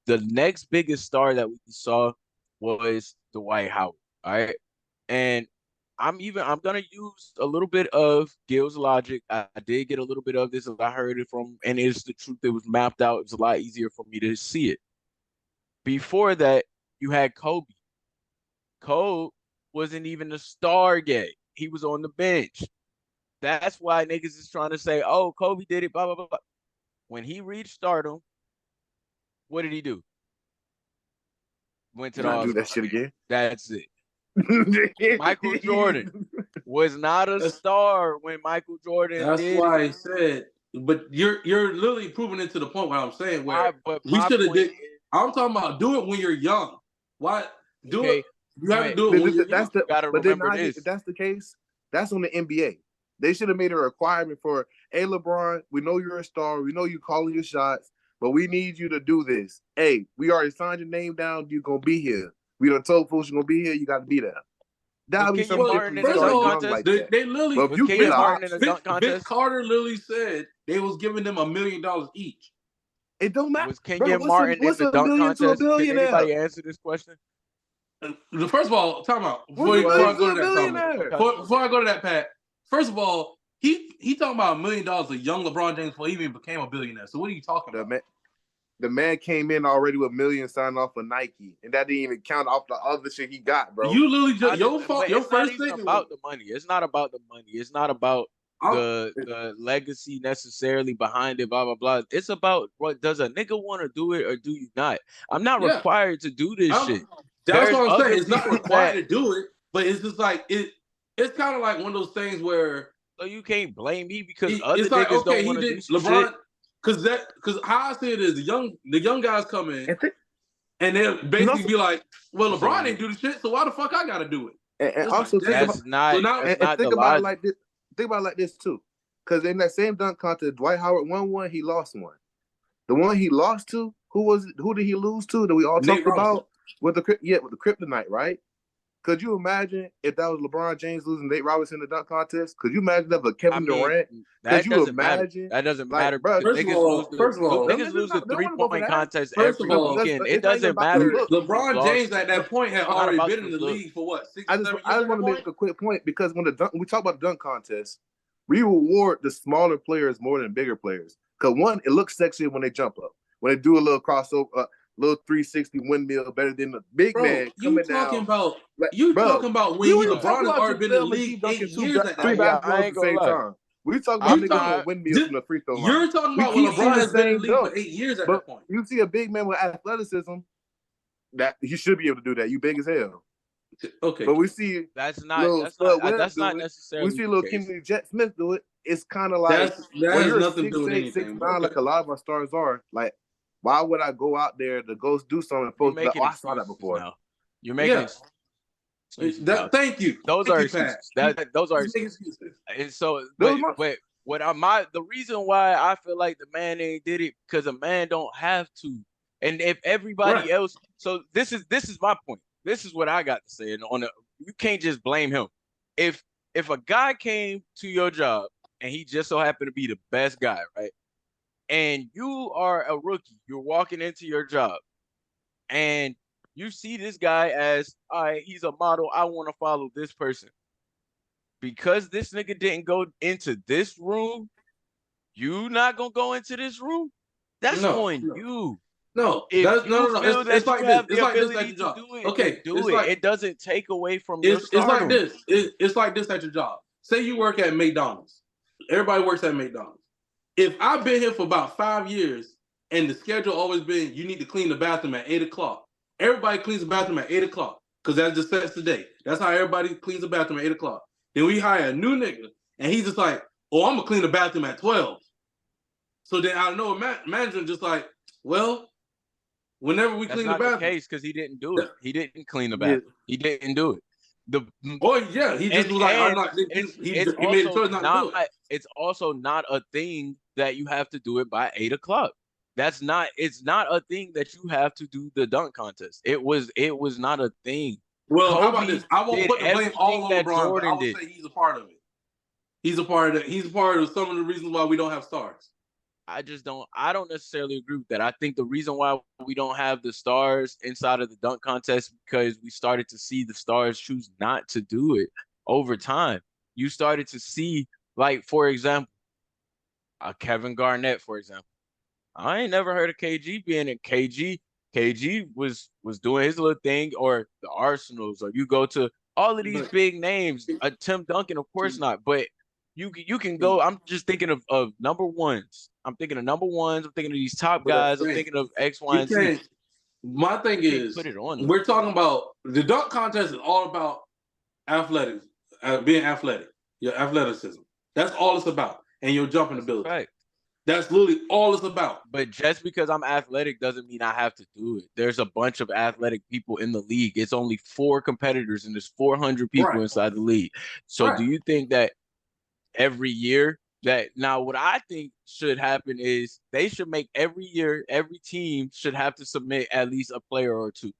the next biggest star that we saw was Dwight Howard. All right. And I'm gonna use a little bit of Gil's logic. I did get a little bit of this as I heard it from, and it's the truth that was mapped out. It was a lot easier for me to see it. Before that, you had Kobe. Kobe wasn't even a star yet. He was on the bench. That's why niggas is trying to say, oh, Kobe did it, blah, blah, blah. When he reached stardom, what did he do? Went to the do that shit again. That's it. Michael Jordan was not a star when Michael Jordan That's did why it. I said, but you're literally proving it to the point what I'm saying where we should have did. I'm talking about do it when you're young. Why do it? You have to do it when you're young. If that's the case, that's on the NBA. They should have made a requirement for, hey, LeBron, we know you're a star. We know you calling your shots, but we need you to do this. Hey, we already signed your name down. You're going to be here. We done told folks you're going to be here. You got to be there. That would be something different. They literally, Vince Carter literally said they was giving them $1 million each. It don't matter. Was Kenyon Martin in the dunk contest? Can anybody answer this question? First of all, time out. Before I go to that, Pat. First of all, he talking about $1 million a young LeBron James before he even became a billionaire. So what are you talking about? The man came in already with millions signed off for Nike, and that didn't even count off the other shit he got, bro. You literally just your first thing about the money. It's not about the money. It's not about the legacy necessarily behind it. Blah blah blah. It's about what does a nigga want to do it or do you not? I'm not required to do this shit. That's what I'm saying. It's not required to do it, but it's just like it. It's kind of like one of those things where you can't blame me because other niggas don't want to do LeBron. Shit. Because how I see it is the young guys come in and they'll basically be like, well, LeBron ain't do the shit, so why the fuck I gotta do it? And also think about it like this. Think about it like this too. Because in that same dunk contest, Dwight Howard won one, he lost one. The one he lost to, who did he lose to that we all talked about? With the kryptonite, right? Could you imagine if that was LeBron James losing Nate Robinson in the dunk contest? Could you imagine that with Kevin Durant? That doesn't matter. Bro, niggas lose the 3-point contest every weekend. It doesn't matter. LeBron James at that point had already been in the league for what? I just want to make a quick point because when we talk about the dunk contest, we reward the smaller players more than bigger players. Because one, it looks sexy when they jump up, when they do a little crossover. little 360 windmill better than the big man coming down. Talking about when LeBron has already been in the league 8 years at that three point. basketballs at the same time. We talking about niggas doing windmills from the free throw line. You're talking about when LeBron has been in the league for 8 years at that point. You see a big man with athleticism, that he should be able to do that. You big as hell. Okay, but we see that's not necessarily. We see little Kenny Jet Smith do it. It's kind of like that has nothing to do with anything. 6'9", like a lot of our stars are. Like, why would I go out there to go do something? I saw that before. Now. You're making. Thank you. Those are excuses. Those are excuses. And so, but the reason why I feel like the man ain't did it because a man don't have to. And if everybody else, so this is my point. This is what I got to say. And you can't just blame him. If a guy came to your job and he just so happened to be the best guy, right? And you are a rookie, you're walking into your job, and you see this guy as, all right, he's a model. I want to follow this person. Because this nigga didn't go into this room, you not gonna go into this room? That's on you. No, it's like this. It's like this at your job. Okay, do it. It doesn't take away from your stardom. It's like this. It's like this at your job. Say you work at McDonald's. Everybody works at McDonald's. If I've been here for about 5 years and the schedule always been you need to clean the bathroom at 8 o'clock, everybody cleans the bathroom at 8 o'clock because that just sets the day. That's how everybody cleans the bathroom at 8 o'clock. Then we hire a new nigga and he's just like, oh, I'm gonna clean the bathroom at 12. So then I know a manager just like, well, whenever we clean the bathroom. That's not the case because he didn't do it. He didn't clean the bathroom. He didn't do it. He just was like, I'm not. He made a choice not to do it. It's also not a thing that you have to do it by 8 o'clock. It's not a thing that you have to do the dunk contest. It was not a thing. Well, Kobe, how about this? I won't put the blame all on LeBron, but I will say he's a part of it. He's a part of it. He's a part of some of the reasons why we don't have stars. I don't necessarily agree with that. I think the reason why we don't have the stars inside of the dunk contest because we started to see the stars choose not to do it over time. You started to see, like, for example, Kevin Garnett, for example. I ain't never heard of KG being in KG. KG was doing his little thing, or the Arsenals, or you go to all of these big names. Tim Duncan, of course not, but you can go. I'm just thinking of number ones. I'm thinking of these top guys. I'm thinking of X, Y, and Z. My thing is, put it on. We're talking about the dunk contest is all about athletics, being athletic, your athleticism. That's all it's about, and your jumping ability. Right. That's literally all it's about. But just because I'm athletic doesn't mean I have to do it. There's a bunch of athletic people in the league. It's only 4 competitors, and there's 400 people inside the league. So do you think that every year what I think should happen is they should make every year, every team should have to submit at least a player or 2.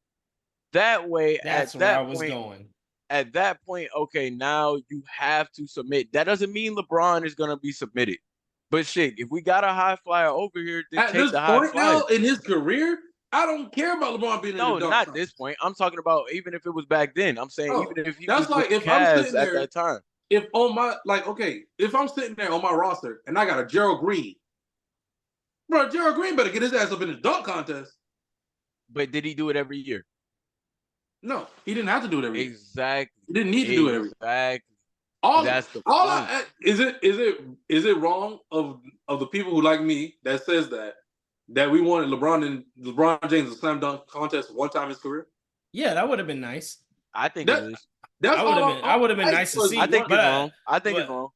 That way, that's where I was going. At that point, okay, now you have to submit. That doesn't mean LeBron is going to be submitted. But shit, if we got a high flyer over here, then take the high flyer. At this point now in his career, I don't care about LeBron being in the dunk contest. No, not this point. I'm talking about even if it was back then. I'm saying even if he was like if I'm sitting there at that time. If on my if I'm sitting there on my roster and I got a Gerald Green, bro, Gerald Green better get his ass up in the dunk contest. But did he do it every year? No, he didn't have to do it every year. Exactly. He didn't need to do it every year. Exactly. Is it wrong of the people who like me that says that we wanted LeBron James to slam dunk contest one time in his career? Yeah, that would have been nice. I think it is. I would have been nice to see. I think it's wrong. I think it's wrong.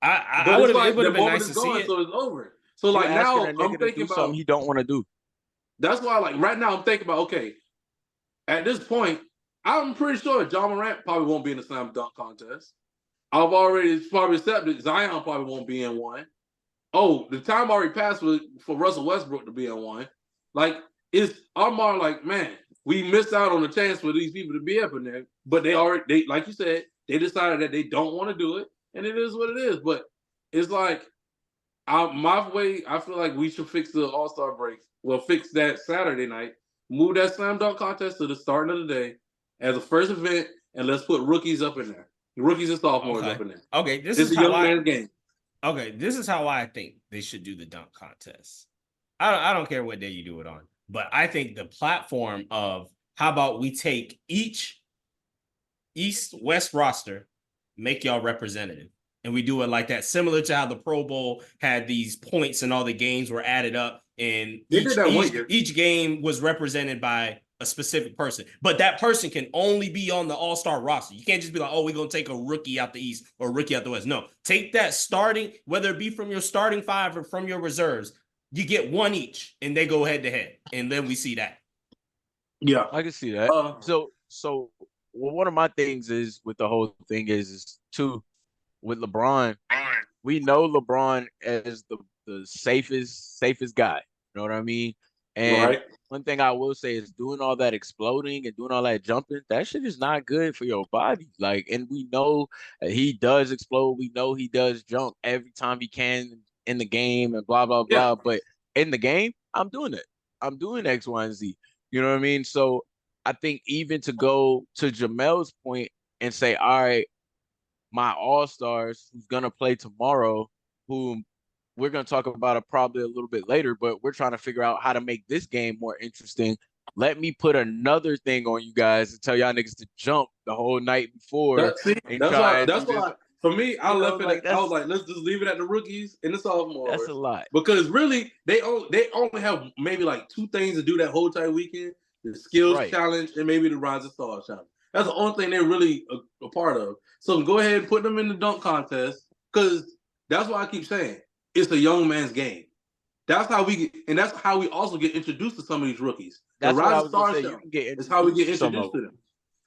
It would have been nice to see it. So it's over. So like now I'm thinking about something he don't want to do. That's why right now I'm thinking about okay. At this point, I'm pretty sure John Morant probably won't be in the slam dunk contest. I've already probably accepted Zion probably won't be in one. Oh, the time already passed for Russell Westbrook to be in one. Like I'm all like, man, we missed out on the chance for these people to be up in there. But they like you said, they decided that they don't want to do it, and it is what it is. But it's like my way. I feel like we should fix the All-Star break. Well, fix that Saturday night. Move that slam dunk contest to the start of the day as a first event, and let's put rookies up in there. Rookies and sophomores up in there. Okay, this is a young man's game. Okay, this is how I think they should do the dunk contest. I don't care what day you do it on. But I think the platform of how about we take each East-West roster, make y'all representative. And we do it like that, similar to how the Pro Bowl had these points and all the games were added up, and each game was represented by a specific person. But that person can only be on the all-star roster. You can't just be like, oh, we're going to take a rookie out the East or a rookie out the West. No, take that starting, whether it be from your starting five or from your reserves, you get one each, and they go head-to-head, and then we see that. Yeah. I can see that. So well, one of my things is with the whole thing is too, with LeBron, we know LeBron as the safest guy. You know what I mean? And one thing I will say is doing all that exploding and doing all that jumping, that shit is not good for your body. Like, and we know he does explode. We know he does jump every time he can in the game and blah, blah, blah. But in the game, I'm doing it. I'm doing X, Y, and Z. You know what I mean? So I think even to go to Jamel's point and say, all right, my all-stars who's going to play tomorrow, who we're going to talk about it probably a little bit later, but we're trying to figure out how to make this game more interesting. Let me put another thing on you guys and tell y'all niggas to jump the whole night before. That's why for me, I left it. I was like, let's just leave it at the rookies and the sophomores. That's a lot. Because really, they only have maybe like 2 things to do that whole entire weekend: the skills challenge and maybe the Rising Stars challenge. That's the only thing they're really a part of. So go ahead and put them in the dunk contest, because that's what I keep saying. It's a young man's game. That's how we get, and that's how we also get introduced to some of these rookies. That's the Rising Stars is how we get introduced to them.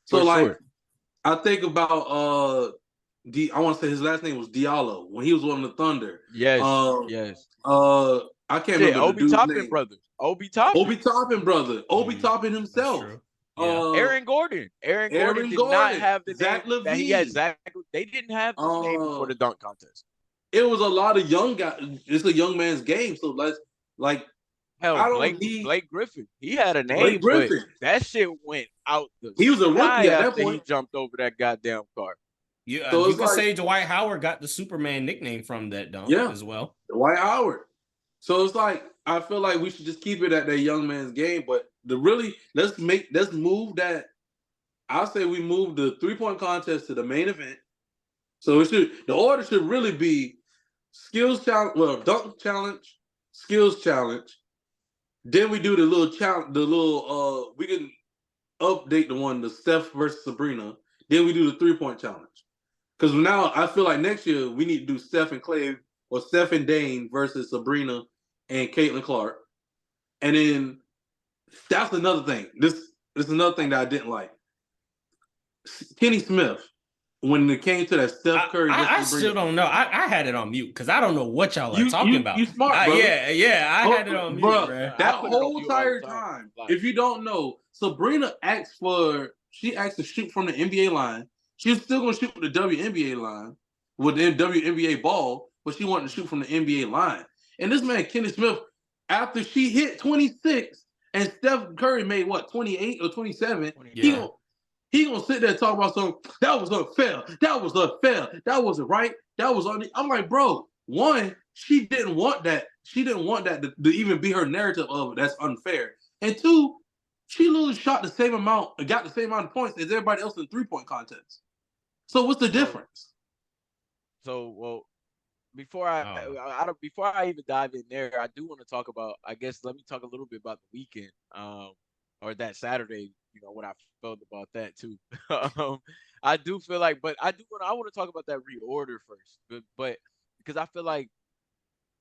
So I think about I want to say his last name was Diallo when he was on the Thunder. Yes. I can't remember Obi the dude's Toppin name. brother. Obi Toppin brother. Obi Toppin himself. Aaron Gordon. Aaron Gordon did not have the Zach name that he had. They didn't have this name before the dunk contest. It was a lot of young guys. It's a young man's game. So let's Blake Griffin. He had a name, but that shit went out the He was a rookie at that point. He jumped over that goddamn car. Yeah, so you can say Dwight Howard got the Superman nickname from that dunk as well. Dwight Howard. So it's like, I feel like we should just keep it at that young man's game. But let's move that. I'll say we move the 3-point contest to the main event. So the order should really be skills challenge, dunk challenge, skills challenge. Then we do the little challenge, we can update the Steph versus Sabrina. Then we do the 3-point challenge. Because now I feel like next year we need to do Steph and Clay or Steph and Dane versus Sabrina and Caitlin Clark. And then that's another thing. This is another thing that I didn't like. Kenny Smith, when it came to that Steph Curry, I still don't know. I had it on mute because I don't know what y'all are talking about. You smart, bro. I had it on mute, bro. That whole entire time, if you don't know, Sabrina she asked to shoot from the NBA line. She's still going to shoot with the WNBA line, with the WNBA ball, but she wanted to shoot from the NBA line. And this man, Kenny Smith, after she hit 26 and Steph Curry made, 28 or 27, he gonna sit there and talk about something, that was unfair, that wasn't right, that was on. I'm like, bro, one, she didn't want that. She didn't want that to even be her narrative of that's unfair. And two, she literally shot the same amount, got the same amount of points as everybody else in 3-point contests. So what's the difference? So before I even dive in there, I do want to talk about. I guess let me talk a little bit about the weekend, or that Saturday. You know what I felt about that too. I do feel like, but I want to talk about that reorder first, but because I feel like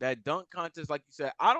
that dunk contest, like you said, I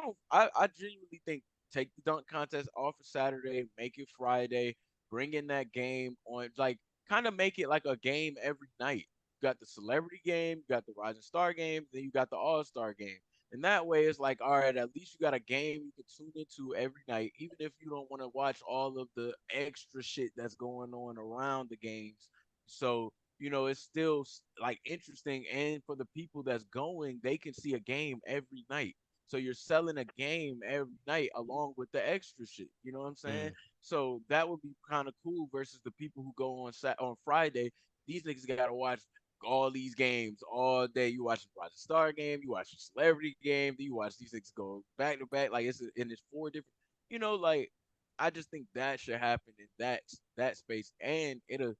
genuinely think take the dunk contest off of Saturday, make it Friday, bring in that game on, like kind of make it like a game every night. You got the celebrity game, you got the Rising Star game, then you got the All-Star game. And that way it's like, all right, at least you got a game you can tune into every night, even if you don't want to watch all of the extra shit that's going on around the games. So, it's still like interesting. And for the people that's going, they can see a game every night. So you're selling a game every night along with the extra shit. You know what I'm saying? So that would be kind of cool versus the people who go on Friday. These niggas got to watch all these games all day. You watch the Rising Star game, you watch the celebrity game, then you watch these things go back to back. Like it's 4 different. like I just think that should happen in that space, and it'll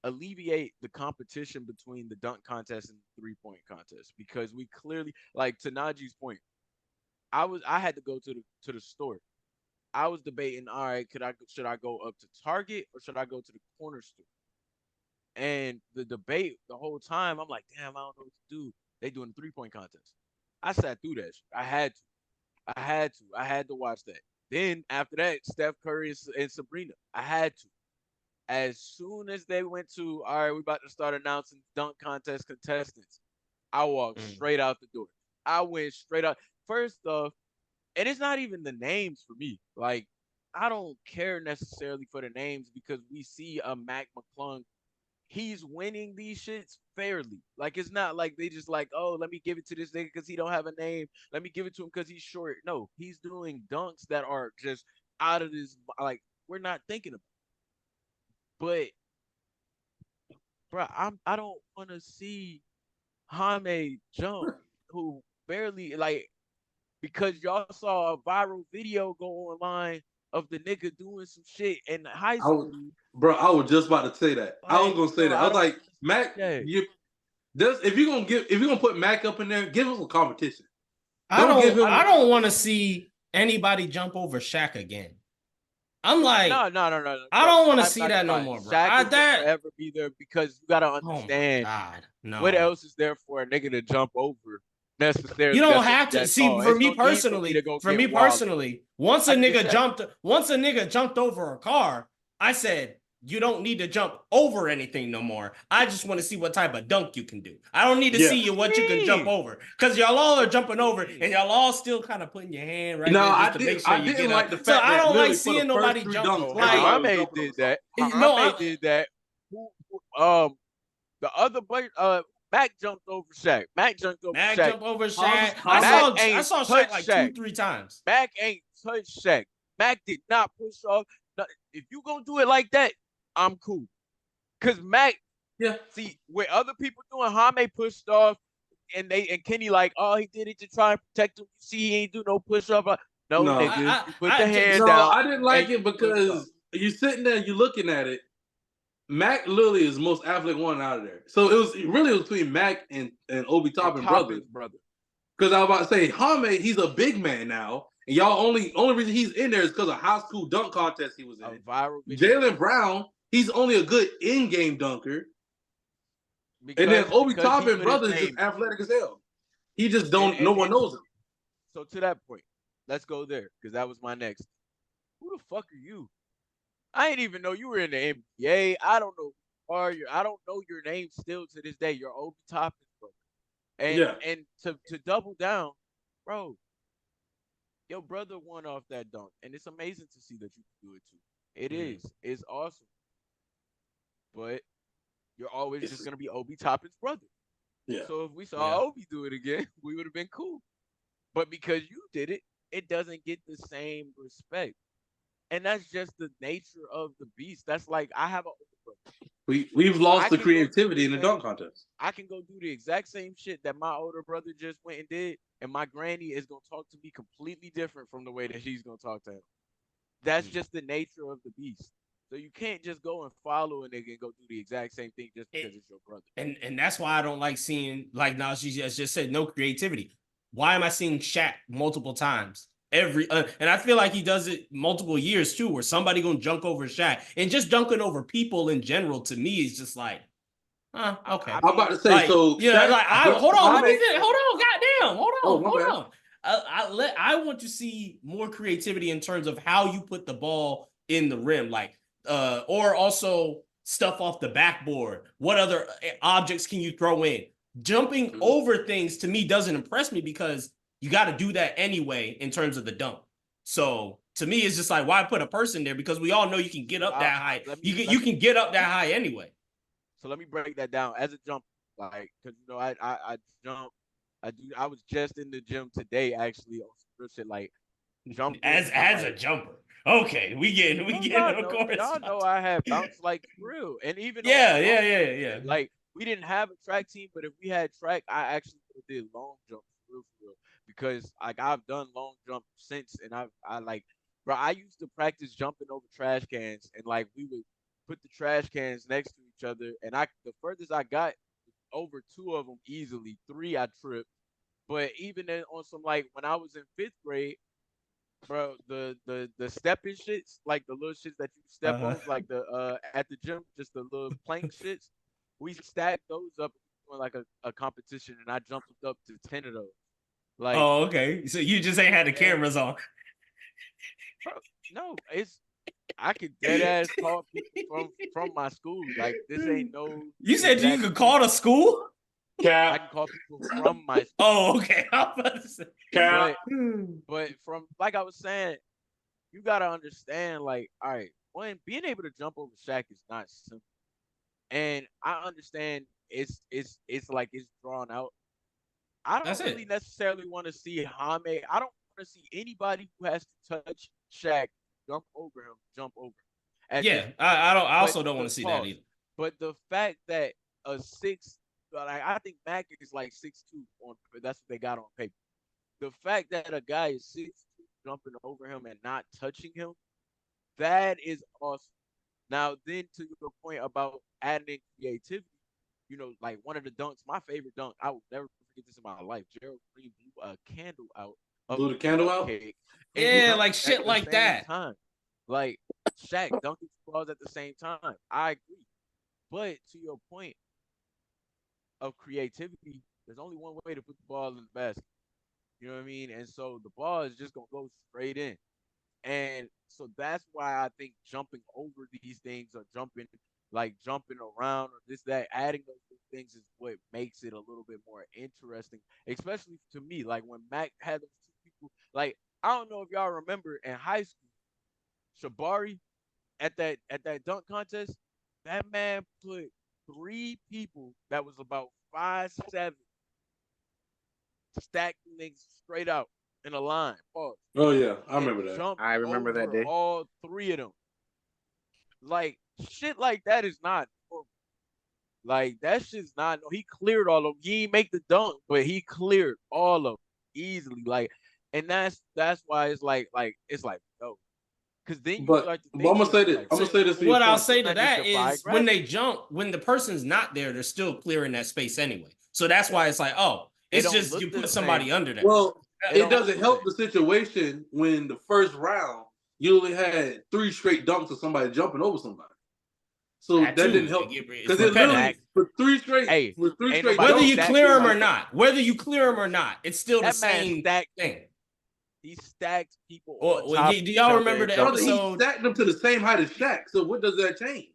alleviate the competition between the dunk contest and the 3-point contest because we clearly, like to Najee's point, I had to go to the store. I was debating, all right, should I go up to Target or should I go to the corner store? And the debate the whole time, I'm like, damn, I don't know what to do. They doing the 3-point contest. I sat through that shit. I had to. I had to watch that. Then after that, Steph Curry and Sabrina. I had to. As soon as they went to, all right, we about to start announcing dunk contest contestants, I walked straight out the door. I went straight out. First off, and it's not even the names for me. Like, I don't care necessarily for the names because we see a Mac McClung. He's winning these shits fairly. Like, it's not like they just like, oh, let me give it to this nigga because he don't have a name. Let me give it to him because he's short. No, he's doing dunks that are just out of this. Like, we're not thinking about. But, bro, I don't want to see Jaime jump, who barely like, because y'all saw a viral video go online of the nigga doing some shit in high school. I was just about to say that. Like, I was gonna say that. I was like, Mac, if you're gonna put Mac up in there, give him some competition. I don't want to see anybody jump over Shaq again. I'm like, no. I don't want to see that no more, bro. Shaq will forever be there because you gotta understand. Oh my God, no. What else is there for a nigga to jump over? Necessarily, you don't have to see. For me personally, once a nigga jumped over a car, I said, you don't need to jump over anything no more. I just want to see what type of dunk you can do. I don't need to see what you can jump over. Because y'all all are jumping over and y'all all still kind of putting your hand right there just to make sure you get up. So I don't like seeing nobody jump. Jaime did that. Jaime did that. The other player, Mac jumped over Shaq. Mac jumped over Shaq. I saw Shaq like 2-3 times. Mac ain't touched Shaq. Mac did not push off. If you gonna do it like that, I'm cool. Cause Mac, see, where other people doing, Jaime pushed off, and Kenny like, oh, he did it to try and protect him. You see, he ain't do no push off. No, nigga, you put the hand down. I didn't like it because you're sitting there, you're looking at it. Mac literally is the most athletic one out of there. So it was between Mac and Obi Toppin brother. Because I was about to say, Jaime, he's a big man now. And y'all only reason he's in there is because of high school dunk contest he was in. Jaylen Brown, he's only a good in-game dunker. And then Obi Toppin brother is just athletic as hell. He just no one knows him. So to that point, let's go there because that was my next. Who the fuck are you? I didn't even know you were in the NBA. I don't know who are you. I don't know your name still to this day. You're Obi Toppin brother. And to double down, bro. Your brother won off that dunk, and it's amazing to see that you can do it too. It is. It's awesome. But you're always just gonna be Obi Toppin's brother. Yeah. So if we saw Obi do it again, we would have been cool. But because you did it, it doesn't get the same respect. And that's just the nature of the beast. That's like I have a older brother. We've lost the creativity in the dunk contest. I can go do the exact same shit that my older brother just went and did, and my granny is gonna talk to me completely different from the way that she's gonna talk to him. That's just the nature of the beast. So you can't just go and follow a nigga and go do the exact same thing just because it's your brother. And that's why I don't like seeing, like Najee just said, no creativity. Why am I seeing Shaq multiple times? And I feel like he does it multiple years too, where somebody gonna jump over Shaq, and just dunking over people in general to me is just like, okay. I'm about to say, like, so you know, like hold on, goddamn, hold on. I want to see more creativity in terms of how you put the ball in the rim, like or also stuff off the backboard. What other objects can you throw in? Jumping over things to me doesn't impress me because you got to do that anyway in terms of the dunk. So to me, it's just like, why put a person there? Because we all know you can get up that high. You can get up that high anyway. So let me break that down as a jumper, like, because I jump. I was just in the gym today actually on some real shit like jumping as a jumper. Okay, we getting of course. Y'all know I have bounced like real, and even yeah. Like we didn't have a track team, but if we had track, I actually did long jumps for real. Because like I've done long jump since, and I like Bro, I used to practice jumping over trash cans, and like we would put the trash cans next to each other, and the furthest I got over 2 of them easily. 3 I tripped, but even then on some like when I was in 5th grade, bro, the stepping shits, like the little shits that you step on, like the at the gym, just the little plank shits, we stacked those up for like a competition, and I jumped up to 10 of those. Like, oh, okay. So you just ain't had the cameras on. bro, no, I could dead ass call people from my school. Like, this ain't no. You said you could call the school? I can call people from my school. Oh, okay. I'm about to say. But from like I was saying, you gotta understand, like, all right, being able to jump over Shaq is not simple. And I understand it's like it's drawn out. I don't really necessarily want to see Jaime. I don't want to see anybody who has to touch Shaq jump over him. Yeah, I also don't want to see that either. But the fact that a 6, like I think Mac is like 6'2" on, that's what they got on paper. The fact that a guy is 6'2" jumping over him and not touching him, that is awesome. Now, then to your point about adding creativity, you know, like one of the dunks, my favorite dunk, I will never forget this in my life. Gerald Green blew a candle out. Blew the candle out? Yeah, like shit like that. Time. Like Shaq dunking balls at the same time. I agree. But to your point of creativity, there's only one way to put the ball in the basket. You know what I mean? And so the ball is just going to go straight in. And so that's why I think jumping over these things or jumping around or this, that, adding those things is what makes it a little bit more interesting, especially to me. Like when Mac had those 2 people, like, I don't know if y'all remember in high school, Shabari at that dunk contest, that man put 3 people that was about 5'7", stacked niggas straight out in a line. Pause. Oh yeah, I remember that. I remember that day. All 3 of them. Like shit like that is not normal. Like that shit's not. He cleared all of them. He didn't make the dunk, but he cleared all of them easily. Like, and that's why it's like no. Because then you start to think. I'm gonna say this. Like, I'm gonna say this. What I'll say to that is when they jump, when the person's not there, they're still clearing that space anyway. So that's why it's like, oh, it's just you put somebody under there. Well, it doesn't help the situation when the first round you only had 3 straight dunks of somebody jumping over somebody. So that didn't help because it literally for 3 straight. Whether you clear them or not, it's still the same thing. He stacked people. Do y'all remember the episode? He stacked them to the same height as Shaq. So what does that change?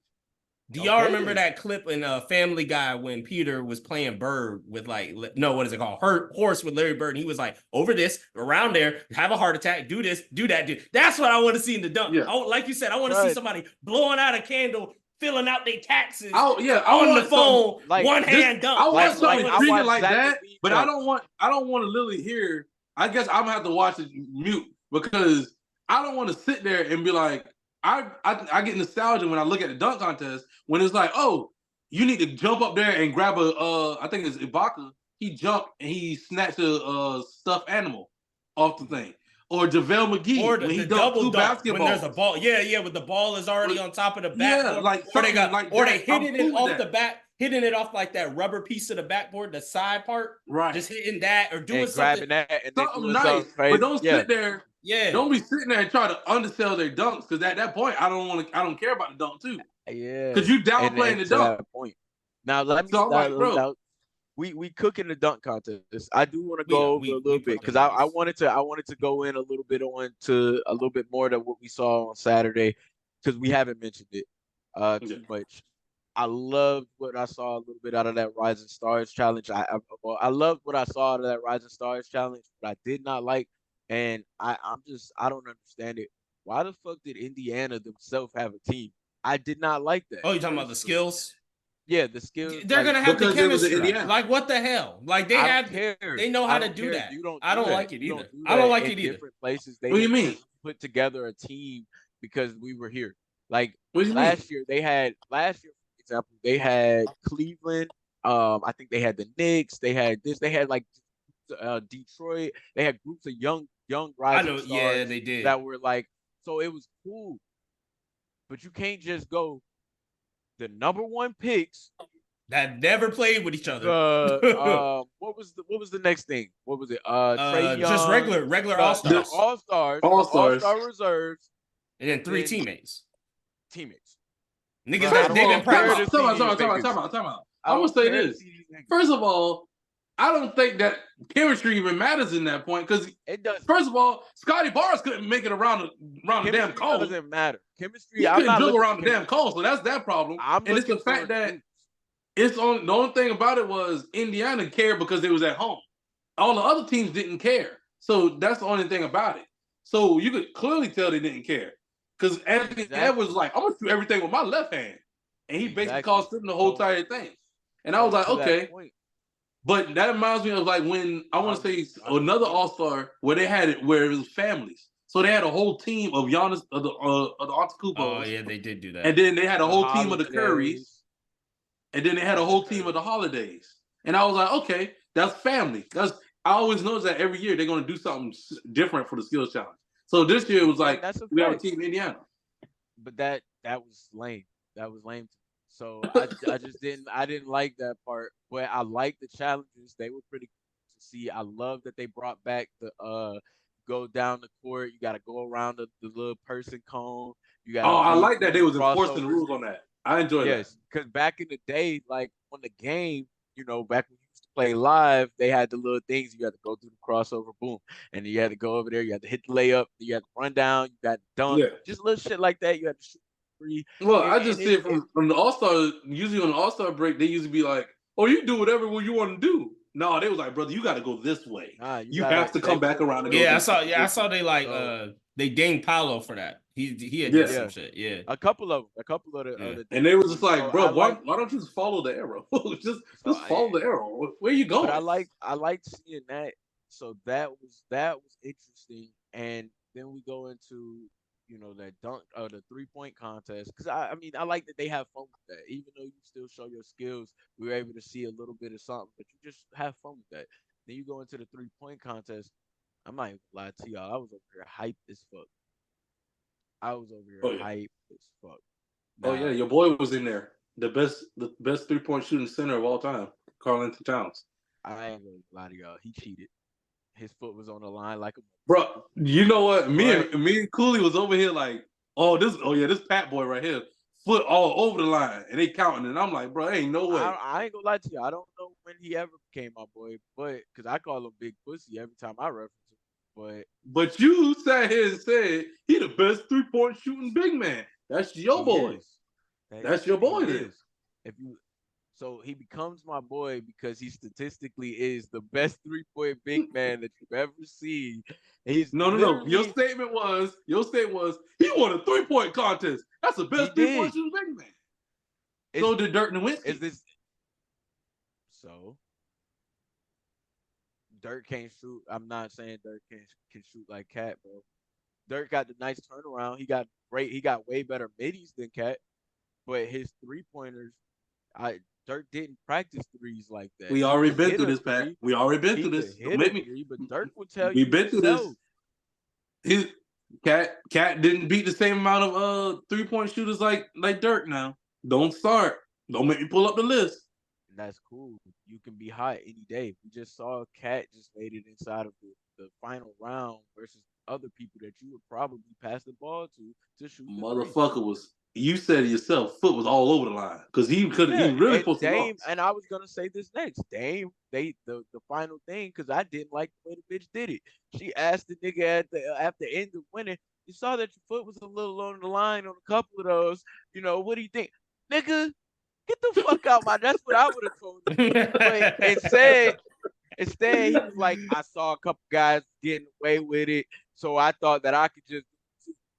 Do y'all remember that clip in Family Guy when Peter was playing Bird with what is it called? Horse with Larry Bird. And he was like, over this, around there, have a heart attack, do this, do that, do. That's what I want to see in the dunk. Yeah. Like you said, I want to see somebody blowing out a candle, filling out their taxes. On the phone, one hand dunk. I want something intriguing like that, but I don't want to literally hear. I guess I'm gonna have to watch it mute because I don't want to sit there and be like, I get nostalgia when I look at the dunk contest when it's like, oh, you need to jump up there and grab I think it's Ibaka. He jumped and he snatched a stuffed animal off the thing. Or JaVale McGee or when he dunked 2 basketballs. When there's a ball, when the ball is already on top of the backboard. They hitting it off the back, hitting it off like that rubber piece of the backboard, the side part. Right. Just hitting that or doing something. Grabbing that and something nice. But don't sit there. Yeah. Don't be sitting there and try to undersell their dunks because at that point I don't care about the dunk too. Yeah. Because you downplaying the dunk. That point. Now let me we cooking the dunk contest. I do want to go over a little bit because I wanted to go in a little bit on to a little bit more than what we saw on Saturday because we haven't mentioned it too much. I loved what I saw a little bit out of that Rising Stars challenge. I loved what I saw out of that Rising Stars challenge, but I did not like, and I don't understand it. Why the fuck did Indiana themselves have a team? I did not like that. Oh, you talking about the skills? Yeah, the skills. They're gonna have the chemistry. Like what the hell? Like they know how to do that. I don't like it either. I don't like it either. Different places. They what do you mean? Put together a team because we were here. Like last year, for example, they had Cleveland. I think they had the Knicks. They had this. They had like Detroit. They had groups of young rising stars. Yeah, they did. That were like. So it was cool. But you can't just go the number one picks that never played with each other. What was the next thing? What was it? Trey Young, just regular all-stars. All-star reserves, and then 3 teammates. Bro, Niggas I that don't they've been care practicing. Time out. I'm gonna say this. First of all, I don't think that chemistry even matters in that point because it does. First of all, Scotty Barnes couldn't make it around the damn cone. Doesn't matter. Chemistry. He couldn't juggle around the damn cone, so that's that problem. And it's the fact that it's on. The only thing about it was Indiana cared because it was at home. All the other teams didn't care, so that's the only thing about it. So you could clearly tell they didn't care because Anthony Edwards was like, "I'm gonna shoot everything with my left hand," and he basically caused them the whole entire thing. And I was like, "Okay." But that reminds me of like when I want to say another All-Star where they had it where it was families. So they had a whole team of Giannis of the Antetokounmpos. Oh yeah, they did do that. And then they had a whole team of the Currys. And then they had a whole team of the Holidays. And I was like, okay, that's family. I always notice that every year they're going to do something different for the skills challenge. So this year it was like we have a team in Indiana. But that was lame. That was lame. So I just didn't like that part. But I like the challenges. They were pretty cool to see. I love that they brought back the go down the court. You got to go around the little person cone. You got. I like that they was enforcing the rules on that. I enjoy that. Yes, because back in the day, like on the game, back when you used to play live, they had the little things you had to go through the crossover, boom, and you had to go over there. You had to hit the layup. You had to run down. You got to dunk. Just little shit like that. You had to shoot free. Well, I just see it from the All-Star. Usually on the All-Star break, they usually be like, "Oh, you do whatever you want to do." No, they was like, "Brother, you got to go this way. You have to come back around." And I saw they like they danged Paolo for that. He had done some shit. Yeah, a couple of the and they was just like, "Bro, why don't you just follow the arrow? just follow the arrow. Where you going?" But I like seeing that. So that was interesting. And then we go into that dunk the 3-point contest, because I mean I like that they have fun with that. Even though you still show your skills, we were able to see a little bit of something, but you just have fun with that. Then you go into the 3-point contest. I'm not even gonna lie to y'all, I was over here hyped as fuck. Hyped as fuck. Oh yeah, your boy was in there. The best 3-point shooting center of all time, Karl-Anthony Towns. I ain't gonna lie to y'all, he cheated. His foot was on the line like a bro. You know what? Me and Cooley was over here like, this Pat boy right here, foot all over the line, and they counting, and I'm like, bro, ain't no way. I ain't gonna lie to you. I don't know when he ever became my boy, but because I call him Big Pussy every time I reference him. But you sat here and said he the best 3-point shooting big man. That's your boy. That's your boy. Then. So he becomes my boy because he statistically is the best 3-point big man that you've ever seen. No. Your statement was he won a 3-point contest. That's the best 3-point shooting big man. So did Dirk Nowitzki. So Dirk can't shoot. I'm not saying Dirk can shoot like Cat, bro. Dirk got the nice turnaround. He got way better middies than Cat, but his 3-pointers, Dirk didn't practice threes like that. We already been through this, Pat. We already been through this. But Dirk will tell you. We've been through this. His Cat didn't beat the same amount of 3-point shooters like Dirk now. Don't start. Don't make me pull up the list. That's cool. You can be hot any day. We just saw Cat just made it inside of the final round versus other people that you would probably pass the ball to shoot. Motherfucker was. You said it yourself. Foot was all over the line because he really supposed to. And I was gonna say this next. Dame, the final thing, because I didn't like the way the bitch did it. She asked the nigga at the end of winning. You saw that your foot was a little on the line on a couple of those. What do you think, nigga? Get the fuck out, my. That's what I would have told him. But instead, he was like, I saw a couple guys getting away with it, so I thought that I could just,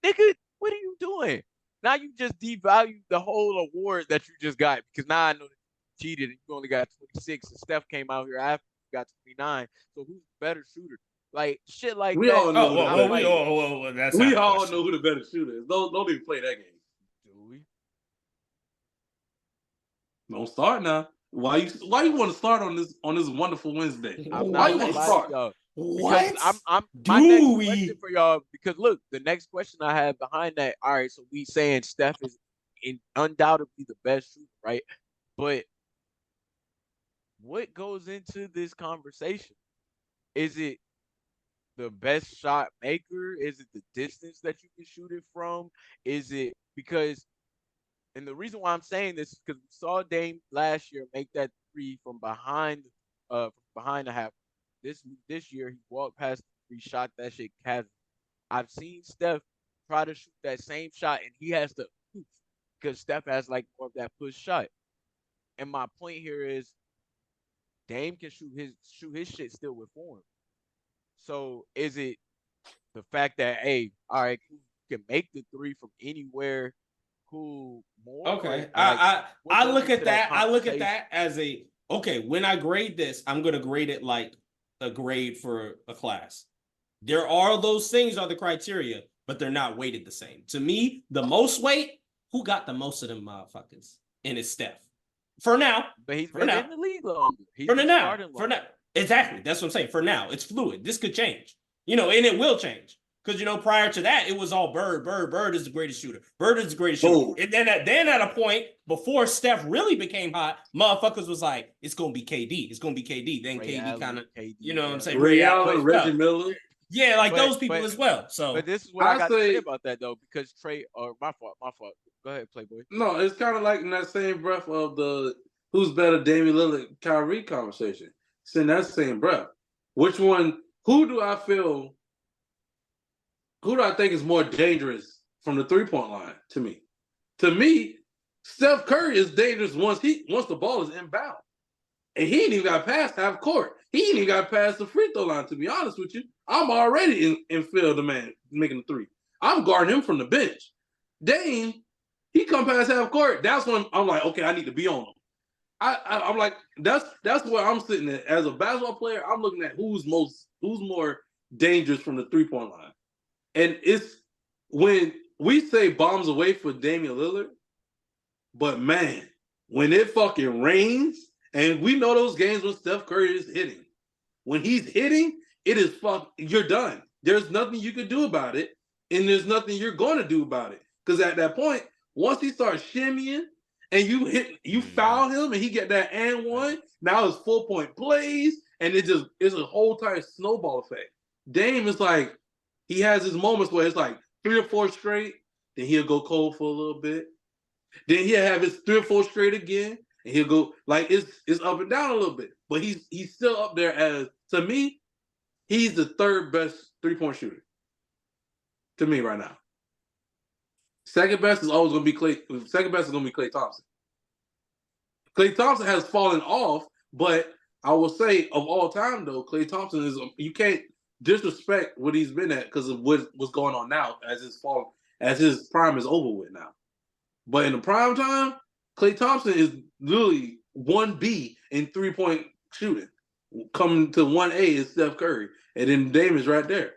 nigga, what are you doing? Now you just devalued the whole award that you just got, because now I know that you cheated and you only got 26, and Steph came out here after you got 29. So who's the better shooter? Like shit like we that. All know we all know who the better shooter is. Don't even play that game. Do we? Don't start now. Why you want to start on this wonderful Wednesday? Why you want to start? What? I'm my Do next we? question for y'all, because look, the next question I have behind that, all right, so we saying Steph is undoubtedly the best shooter, right? But what goes into this conversation? Is it the best shot maker? Is it the distance that you can shoot it from? Is it because, and the reason why I'm saying this is because we saw Dame last year make that three from behind the half. This year he walked past the three, shot that shit casual. I've seen Steph try to shoot that same shot, and he has to poof, because Steph has like more of that push shot. And my point here is Dame can shoot his shit still with form. So is it the fact that, hey, all right, cool, you can make the three from anywhere, cool, more, Okay. or like what I goes look into at that that. I look at conversation? that as a okay, when I grade this, I'm gonna grade it like a grade for a class. There are those things are the criteria, but they're not weighted the same. To me, the most weight, who got the most of them motherfuckers? And it's Steph. For now. But he's For been now. in the league longer. He's For been now. starting For longer. now. Exactly. That's what I'm saying. For now. It's fluid. This could change. And it will change. Because prior to that, it was all Bird. Bird is the greatest shooter. Bird is the greatest shooter. Oh. And then at a point before Steph really became hot, motherfuckers was like, it's gonna be KD. It's gonna be KD. Then Ray KD Allen, kind of, KD, you know what I'm yeah. saying? Ray Allen Allen, as Reggie well. Miller. Yeah, like But- those people as well. So But this is what I got to say about that though, because Trey, or my fault. Go ahead, Playboy. No, it's kind of like in that same breath of the who's better, Damian Lillard, Kyrie conversation. It's in that same breath. Which one? Who do I feel? Who do I think is more dangerous from the 3-point line? To me, Steph Curry is dangerous once the ball is inbound, and he ain't even got past half court. He ain't even got past the free throw line. To be honest with you, I'm already in field the man making the three. I'm guarding him from the bench. Dame, he come past half court. That's when I'm like, okay, I need to be on him. I'm like, that's where I'm sitting at. As a basketball player, I'm looking at who's more dangerous from the 3-point line. And it's when we say bombs away for Damian Lillard, but man, when it fucking rains, and we know those games when Steph Curry is hitting. When he's hitting, it is you're done. There's nothing you can do about it, and there's nothing you're going to do about it. Because at that point, once he starts shimmying and you foul him and he get that and one, now it's 4-point plays, and it's a whole entire snowball effect. Dame is like, he has his moments where it's like 3 or 4 straight, then he'll go cold for a little bit. Then he'll have his 3 or 4 straight again, and he'll go like it's up and down a little bit. But he's still up there as, to me, he's the third best 3-point shooter. To me right now. Second best is always gonna be Klay. Second best is gonna be Klay Thompson. Klay Thompson has fallen off, but I will say of all time though, Klay Thompson is, you can't disrespect what he's been at because of what's going on now as his prime is over with now. But in the prime time, Klay Thompson is literally 1B in 3-point shooting. Coming to 1A is Steph Curry. And then Dame is right there.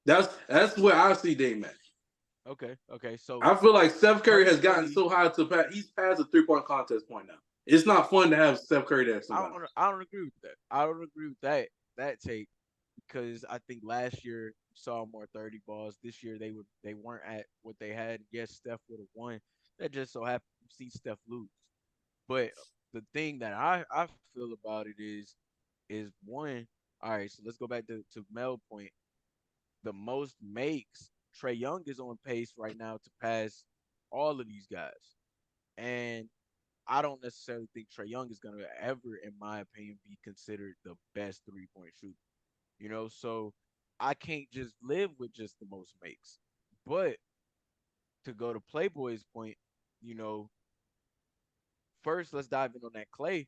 That's where I see Dame at. Okay. So I feel like Steph Curry has gotten so high he's past the 3-point contest point now. It's not fun to have Steph Curry there. I don't agree with that. I don't agree with that take, because I think last year we saw more 30 balls. This year they weren't at what they had. Yes, Steph would have won. That just so happened to see Steph lose. But the thing that I feel about it is one, all right, so let's go back to Mel point. The most makes, Trey Young is on pace right now to pass all of these guys. And I don't necessarily think Trey Young is going to ever, in my opinion, be considered the best 3-point shooter. So I can't just live with just the most makes. But to go to Playboy's point, first let's dive in on that Klay.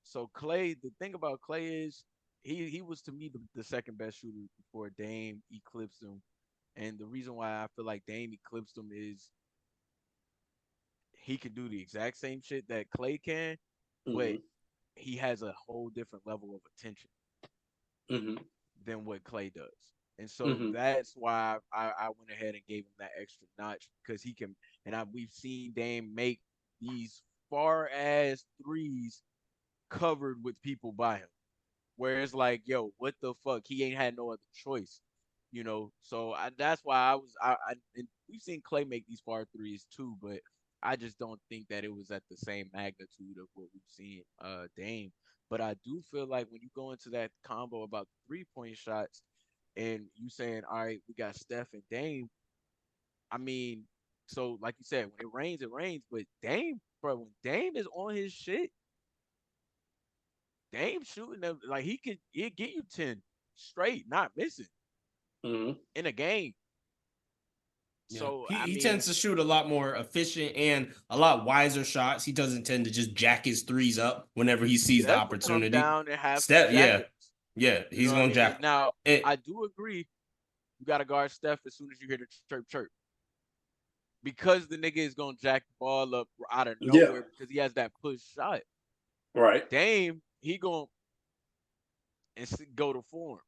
So Klay, the thing about Klay is he was to me the second best shooter before Dame eclipsed him. And the reason why I feel like Dame eclipsed him is he can do the exact same shit that Klay can, but he has a whole different level of attention than what Klay does. And so that's why I went ahead and gave him that extra notch, because he can, and we've seen Dame make these far ass threes covered with people by him. where it's like, yo, what the fuck? He ain't had no other choice, So that's why and we've seen Clay make these far threes too, but I just don't think that it was at the same magnitude of what we've seen Dame. But I do feel like when you go into that combo about 3-point shots, and you saying, all right, we got Steph and Dame. I mean, so like you said, when it rains, it rains. But Dame, bro, when Dame is on his shit, Dame shooting them like he'll get you 10 straight, not missing in a game. Yeah. So He tends to shoot a lot more efficient and a lot wiser shots. He doesn't tend to just jack his threes up whenever he sees the opportunity. Come down and have Steph, yeah, he's gonna jack. Now I do agree. You got to guard Steph as soon as you hear the chirp chirp, because the nigga is gonna jack the ball up out of nowhere because he has that push shot. Right. Dame, he gonna go to form.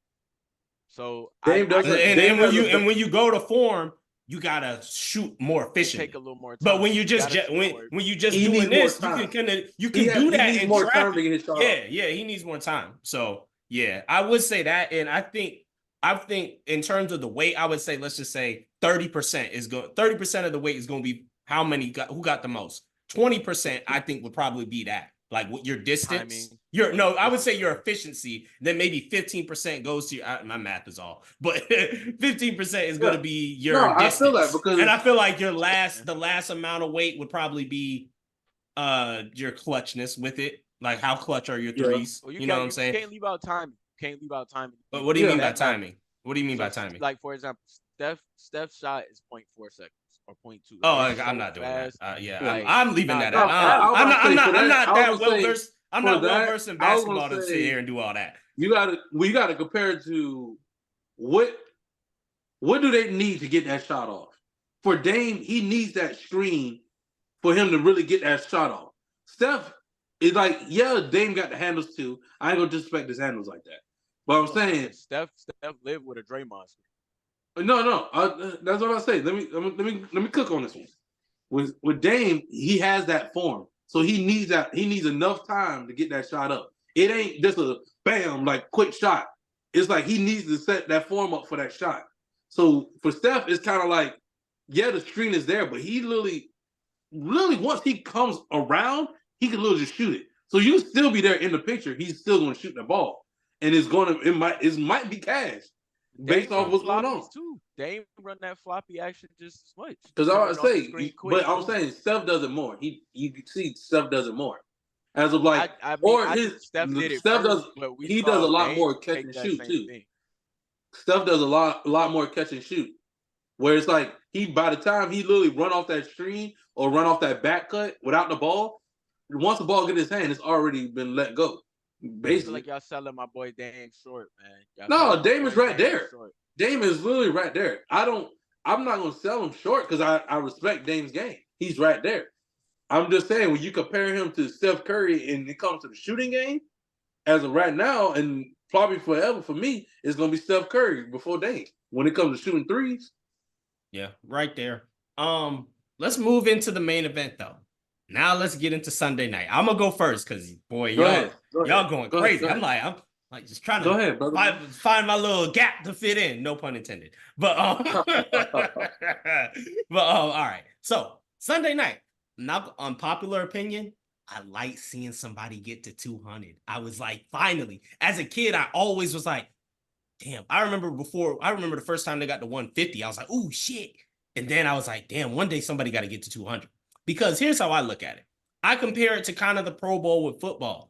So Dame doesn't. When you go to form, you gotta shoot more efficiently. Take a little more time. But when you just when you just doing this, you can do that in more traffic. time to get his shot. Yeah, he needs more time. So yeah, I would say that, and I think in terms of the weight, I would say let's just say 30% is going. 30% of the weight is going to be who got the most. 20% I think would probably be that. Like what your distance, I would say your efficiency. Then maybe 15% goes to my math is all, but 15% is going to be your distance. I feel that because, and I feel like the last amount of weight would probably be your clutchness with it. Like how clutch are your threes? Well, you know what I'm saying? You can't leave out timing. But what do you mean by timing? What do you mean by timing? Like for example, Steph's shot is 0.4 seconds or 0.2. Oh, I'm not doing that. I'm leaving that out. I'm not that well versed. I'm not well versed in basketball to sit here and do all that. We got to compare it to what do they need to get that shot off? For Dame, he needs that screen for him to really get that shot off. Steph is like, Dame got the handles too. I ain't gonna disrespect his handles like that. But I'm saying Steph lived with a Draymond screen. No, that's what I say. Let me cook on this one. With Dame, he has that form, so he needs that. He needs enough time to get that shot up. It ain't just a bam like quick shot. It's like he needs to set that form up for that shot. So for Steph, it's kind of like, the screen is there, but he literally once he comes around, he can literally just shoot it. So you still be there in the picture. He's still going to shoot the ball, and it might be cash. Based off what's going on, too. Dame run that floppy action just as much. Because I would say, but I'm saying Steph does it more. You can see Steph does it more. As of like, Steph does. He does a lot more catch and shoot too. Steph does a lot more catch and shoot. Where it's like by the time he literally run off that screen or run off that back cut without the ball, once the ball get in his hand, it's already been let go. Basically, like y'all selling my boy Dame short, man. No, Dame is right there. Dame is literally right there. I'm not gonna sell him short because I respect Dame's game. He's right there. I'm just saying when you compare him to Steph Curry and it comes to the shooting game, as of right now, and probably forever for me, it's gonna be Steph Curry before Dame when it comes to shooting threes. Yeah, right there. Let's move into the main event though. Now let's get into Sunday night. I'm gonna go first because boy, y'all going crazy. I'm like just trying to find my little gap to fit in. No pun intended. But all right. So Sunday night, not unpopular opinion. I like seeing somebody get to 200. I was like, finally. As a kid, I always was like, damn. I remember the first time they got to 150. I was like, oh shit. And then I was like, damn, one day somebody got to get to 200. Because here's how I look at it. I compare it to kind of the Pro Bowl with football.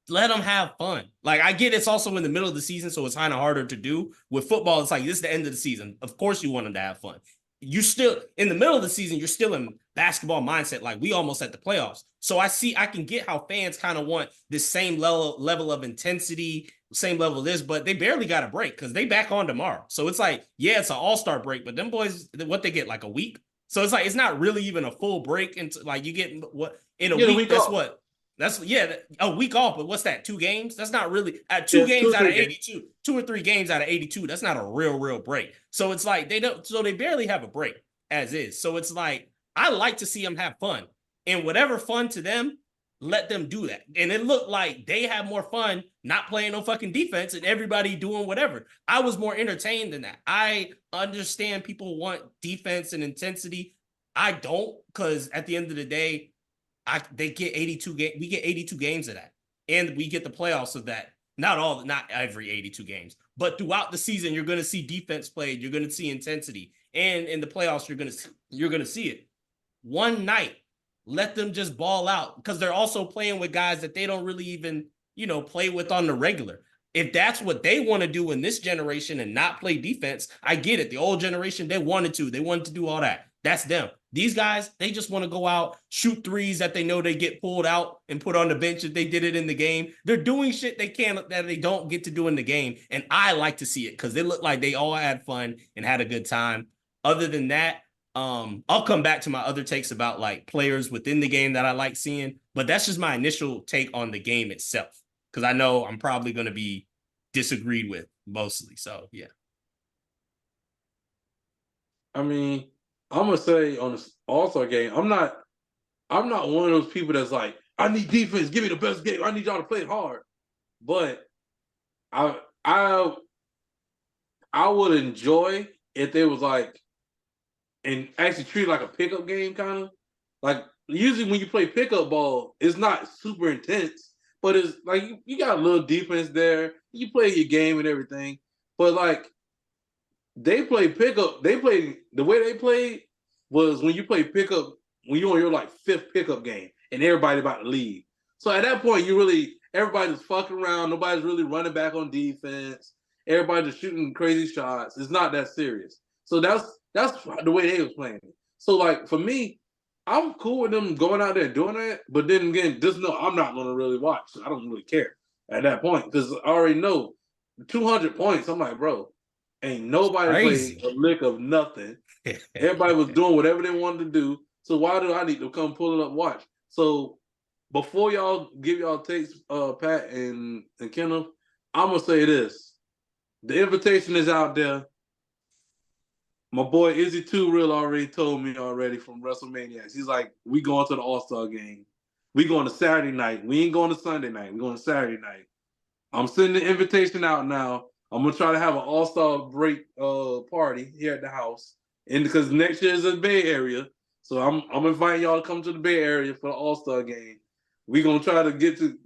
Let them have fun. Like, I get it's also in the middle of the season, so it's kind of harder to do. With football, it's like, this is the end of the season. Of course you want them to have fun. You still, in the middle of the season, you're still in basketball mindset, like we almost at the playoffs. So I can get how fans kind of want this same level of intensity, same level of this, but they barely got a break because they back on tomorrow. So it's like, it's an all-star break, but them boys, what they get, like a week? So it's like, it's not really even a full break. And like you get what in a week, that's off. What? That's a week off, but what's that? 2 games? That's not really two games out of 82, 2 or 3 games out of 82. That's not a real break. So it's like they barely have a break as is. So it's like, I like to see them have fun and whatever fun to them, let them do that. And it looked like they had more fun not playing no fucking defense and everybody doing whatever. I was more entertained than that. I understand people want defense and intensity. I don't, because at the end of the day, they get 82 games. We get 82 games of that. And we get the playoffs of that. Not every 82 games, but throughout the season, you're going to see defense played. You're going to see intensity. And in the playoffs, you're going to see it. One night, let them just ball out, because they're also playing with guys that they don't really even, play with on the regular. If that's what they want to do in this generation and not play defense, I get it. The old generation, they wanted to do all that. That's them. These guys, they just want to go out, shoot threes that they know they get pulled out and put on the bench if they did it in the game. They're doing shit that they don't get to do in the game. And I like to see it because they look like they all had fun and had a good time. Other than that, I'll come back to my other takes about like players within the game that I like seeing, but that's just my initial take on the game itself, because I know I'm probably going to be disagreed with mostly. So yeah. I mean, I'm gonna say on the All-Star game, I'm not one of those people that's like, I need defense, give me the best game. I need y'all to play hard. But I would enjoy if there was like, and actually treat it like a pickup game, kind of. Like usually when you play pickup ball, it's not super intense, but it's like you got a little defense there. You play your game and everything, but like they play pickup. The way they played was when you play pickup, when you're on your like fifth pickup game and everybody about to leave. So at that point, everybody's fucking around. Nobody's really running back on defense. Everybody's just shooting crazy shots. It's not that serious. So that's the way they was playing it. So like for me, I'm cool with them going out there and doing that. But then again, just know I'm not going to really watch. I don't really care at that point because I already know 200 points. I'm like, bro, ain't nobody played a lick of nothing. Everybody was doing whatever they wanted to do. So why do I need to come pull it up watch? So before y'all give y'all takes, Pat and Kenneth, I'm gonna say this. The invitation is out there. My boy Izzy Too Real already told me already from WrestleMania. He's like, we going to the All-Star game. We going to Saturday night. We ain't going to Sunday night. We going to Saturday night. I'm sending the invitation out now. I'm gonna try to have an all-star break party here at the house, and because next year is in the Bay Area, so I'm inviting y'all to come to the Bay Area for the All-Star game. We're gonna get to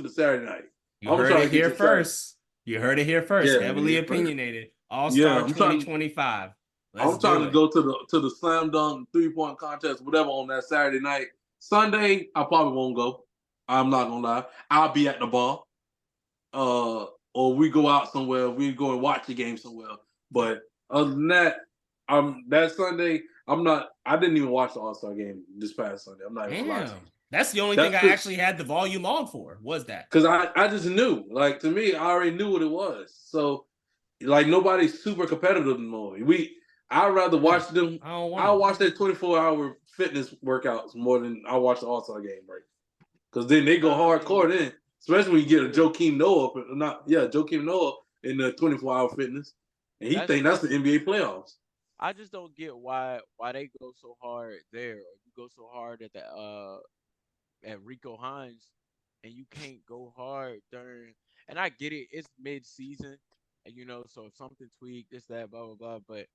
the Saturday night. You heard it here first. You heard it here first. Yeah, heavily opinionated. All-Star 2025. I'm trying to go to the slam dunk 3-point contest, whatever, on that Saturday night. Sunday, I probably won't go. I'm not gonna lie. I'll be at the bar. Or we go out somewhere, we go and watch the game somewhere. But other than that, that Sunday, I didn't even watch the All-Star game this past Sunday. I'm not even gonna lie to you. That's the only thing I actually had the volume on for, was that. Because I just knew. Like, to me, I already knew what it was. So, like, nobody's super competitive anymore. I'd rather watch them. I'll watch their 24-hour fitness workouts more than I watch the All-Star game break. Because then they go hardcore then. Especially when you get a Joakim Noah, Joakim Noah in the 24-hour fitness, and he think that's the NBA playoffs. I just don't get why they go so hard there, or you go so hard at Rico Hines, and you can't go hard during. And I get it, it's mid-season, and so if something tweaked, this, that, blah, blah, blah. But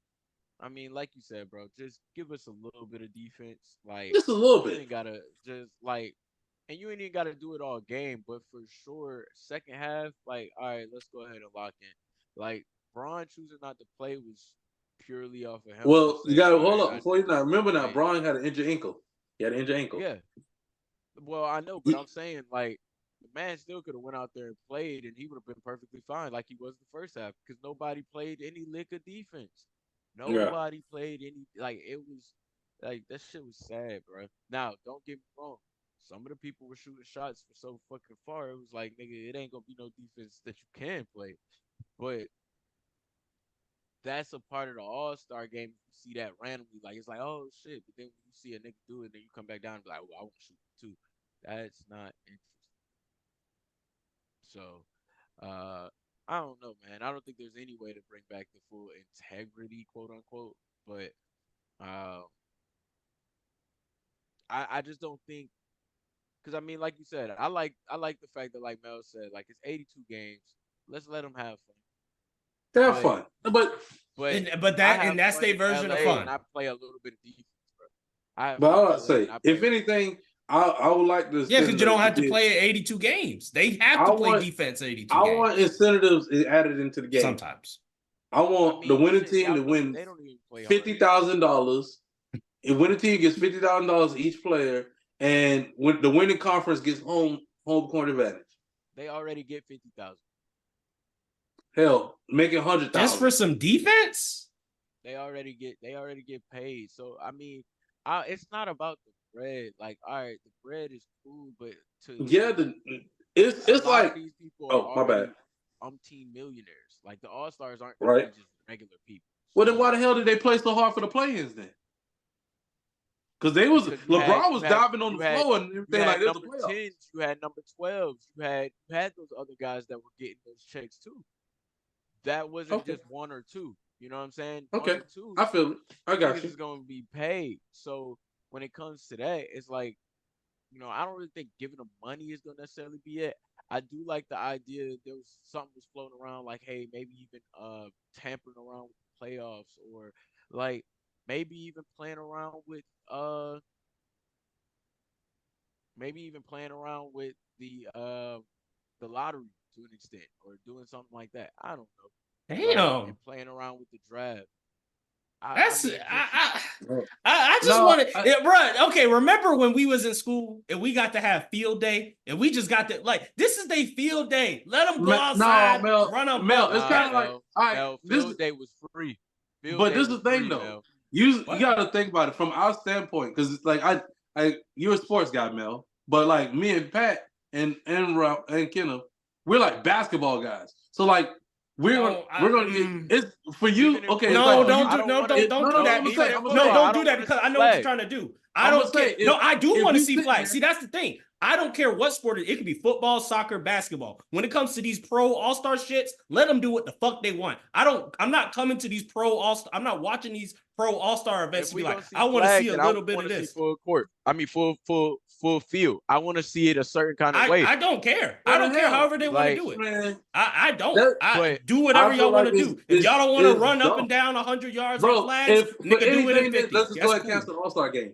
I mean, like you said, bro, just give us a little bit of defense, like just a little bit. You ain't gotta just like. And you ain't even got to do it all game, but for sure, second half, like, all right, let's go ahead and lock in. Like, Braun choosing not to play was purely off of him. Well, you got to hold up before you remember now. Braun had an injured ankle. He had an injured ankle. Yeah. Well, I know, but I'm saying, like, the man still could have went out there and played, and he would have been perfectly fine, like he was the first half, because nobody played any lick of defense. Nobody played any. Like, it was like, that shit was sad, bro. Now, don't get me wrong. Some of the people were shooting shots for so fucking far. It was like, nigga, it ain't gonna be no defense that you can play. But that's a part of the All-Star game. You see that randomly, like it's like, oh shit. But then when you see a nigga do it, then you come back down and be like, well, I want to shoot too. That's not interesting. So, I don't know, man. I don't think there's any way to bring back the full integrity, quote unquote. But I just don't think. Because I mean, like you said, I like the fact that, like Mel said, like it's 82 games. Let's let them have fun. They have fun, but that's their version of fun. And I play a little bit of defense, bro. But I would say, if anything, I would like to. Yeah, because you don't have to play 82 games. They have to play defense 82 games. I want incentives added into the game. Sometimes. I want the winning team to win $50,000. If winning team gets $50,000 each player, and when the winning conference gets home court advantage. They already get 50,000. Hell, make it 100,000 just for some defense. They already get paid. So I mean, it's not about the bread. Like, all right, the bread is cool, but it's like these people my bad. Team millionaires. Like the All-Stars aren't right. Just regular people. Well, then why the hell did they play so hard for the play-ins then? Because LeBron was diving on the floor and everything like this. Number 10s, you had number 12s, you had those other guys that were getting those checks too. That wasn't just one or two. You know what I'm saying? Okay, 1 or 2. I feel it. I got you. Is going to be paid. So when it comes to that, it's like, I don't really think giving them money is going to necessarily be it. I do like the idea there was something was floating around like, hey, maybe even tampering around with the playoffs, or like maybe even playing around with the lottery to an extent, or doing something like that. I don't know. Damn. And playing around with the draft. I just wanted, bro. Okay, remember when we was in school and we got to have field day, and we just got to this is their field day. Let them go outside, run up. Mel, it's kind of like, all right, field day was free. But this is the thing, though. You got to think about it from our standpoint, because it's like you're a sports guy, Mel, but like me and Pat and Kenneth, we're like basketball guys. So like. We're gonna. It's for you. Okay. No, don't do that. No, don't do that because I know what you're trying to do. I don't care. No, I do want to see flags. See, that's the thing. I don't care what sport it could be: football, soccer, basketball. When it comes to these pro all-star shits, let them do what the fuck they want. I'm not coming to these pro all-star. I'm not watching these pro all-star events to be like, I want to see a little bit of this. Full court. I mean, full field. I want to see it a certain kind of way. I don't care. I don't care however they want to do it. Man, I don't. Do whatever y'all want to do. If y'all don't want to run up and down 100 yards on flags, nigga, do it in 50. Let's just go ahead and cancel the All-Star game.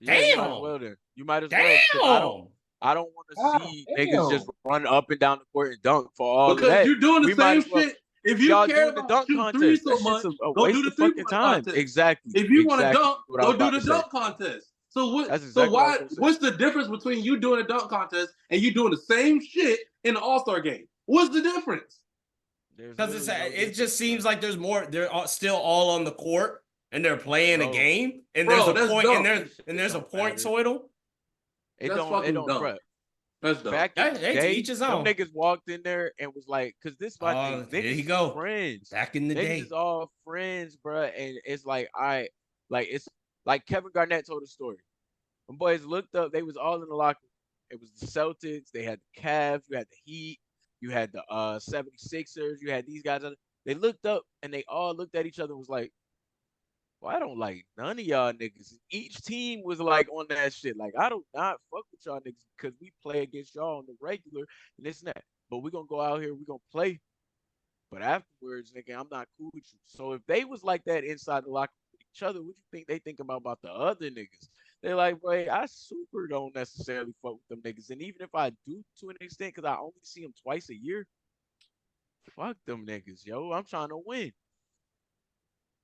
Damn. You might as well. I don't want to see niggas just run up and down the court and dunk for all because that. You're doing the same shit. If you care about the dunk contest, so much, go do the three-point contest. Exactly. If you want to dunk, go do the dunk contest. So what? So why? What's the difference between you doing a dunk contest and you doing the same shit in the All-Star game? What's the difference? Because it just seems like there's more. They're still all on the court and they're playing a game, and there's a point, and there's a point total. It don't prep. That's dumb. Back in the day, each his own. Some niggas walked in there and was like, because this my thing. There you go. Friends. Back in the day. Niggas is all friends, bro. And it's like, it's like Kevin Garnett told a story. When boys looked up, they was all in the locker room. It was the Celtics. They had the Cavs. You had the Heat. You had the 76ers. You had these guys. They looked up and they all looked at each other and was like, well, I don't like none of y'all niggas. Each team was like on that shit. Like, I do not fuck with y'all niggas because we play against y'all on the regular and this and that. But we're going to go out here. We're going to play. But afterwards, nigga, I'm not cool with you. So if they was like that inside the locker room with each other, what do you think they think about the other niggas? They're like, boy, I super don't necessarily fuck with them niggas. And even if I do to an extent, because I only see them twice a year, fuck them niggas, yo. I'm trying to win.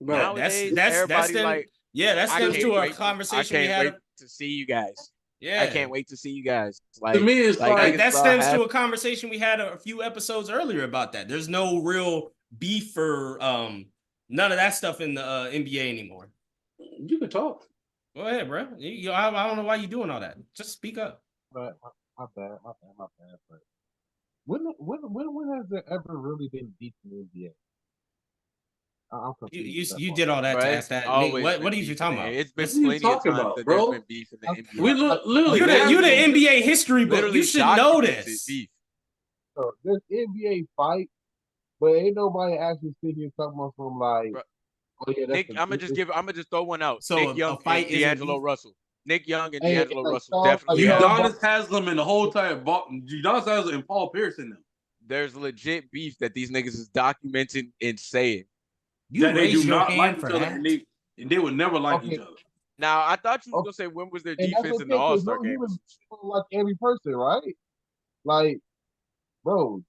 Bro, nowadays, that's them, like, that stems to a conversation we had. I can't wait to see you guys. Yeah, I can't wait to see you guys. Like, to me, it's like that stems to a conversation we had a few episodes earlier about that. There's no real beef for none of that stuff in the NBA anymore. You can talk. Go ahead, bro. I don't know why you're doing all that. Just speak up. But my bad. But when has there ever really been beef in the NBA? You did all that to ask that. What are you talking about? It's been plenty of times that there's been beef in the NBA. We literally, you the NBA history book. You should know this. So there's NBA fight, but ain't nobody actually sitting here talking about something like, oh yeah, Nick, I'm gonna just throw one out. So Nick Young a fight and D'Angelo Russell. Nick Young and Hey, D'Angelo like, Russell Sean, definitely like, have. Udonis Haslam and the whole entire Udonis Haslam and Paul Pierce in them. There's legit beef that these niggas is documenting and saying. You That they do raise your not like hand each for other, that. and they would never like Okay. each other. Now, I thought you was Okay. gonna say when was their and that's defense in okay the All-Star because game? you like every person, right? Like, bro,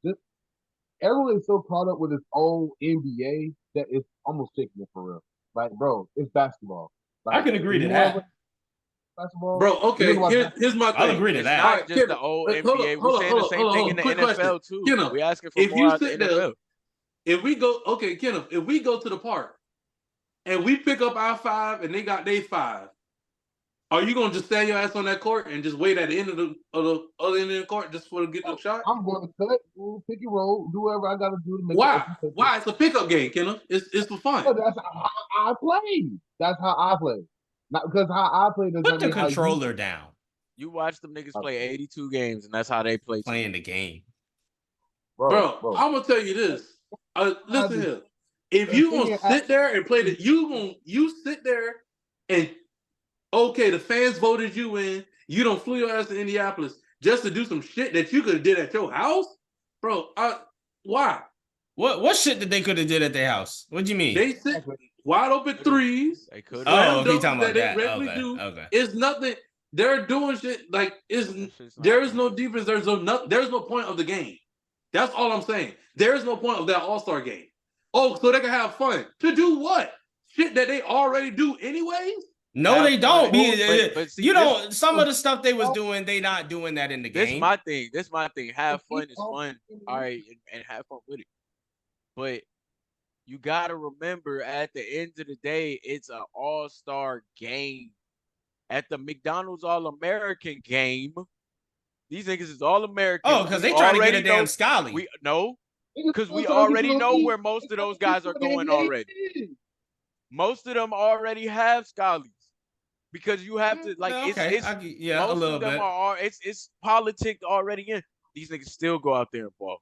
everyone is so caught up with its own NBA that it's almost sickening for real. Like, bro, it's basketball. Like, I can agree if to you wanna that. watch basketball, Bro, you're okay, gonna watch here's my I'll thing. agree to It's that. not Alright, just kid, the old hold NBA. on, We're hold on, saying hold the on, same hold thing on. in the Quick NFL question. too. Kenneth, We asking for if more you out of the sit there, NFL. if we go, okay, Kenneth, if we go to the park and we pick up our 5 and they got their 5, are you gonna just stand your ass on that court and just wait at the end of the other end of the court just for to get the shot? I'm going to cut, pick and roll, do whatever I gotta do to make Why? it. Why? It's a pickup game, Kenneth. It's for fun. That's how I play. That's how I play. Not because how I play does Put not the mean how you controller play. down. You watch them niggas play 82 games, and that's how they play. Playing the game. Bro, I'm gonna tell you this. Listen here. If you gonna sit there and play you sit there and okay, the fans voted you in. You don't flew your ass to Indianapolis just to do some shit that you could have did at your house, bro. Why? What shit that they could have did at their house? What do you mean? They sit wide open threes. They could. Oh, Slam okay, talking dunks about they that. regularly Okay, do. okay. It's nothing. They're doing shit like there is no defense. There's no point of the game. That's all I'm saying. There is no point of that All-Star game. Oh, so they can have fun. To do what? Shit that they already do anyways? No, they don't. But see, you know, some of the stuff they was doing, they not doing that in the game. This my thing. Have fun is fun. All right, and have fun with it. But you gotta remember, at the end of the day, it's an all-star game. At the McDonald's All-American game, these niggas is All-American. Oh, because they trying to get a damn Scally. Because we already know where most of those guys are going already. Most of them already have Scallies. Because you have to most a little of them bit. It's politics already in. These niggas still go out there and ball.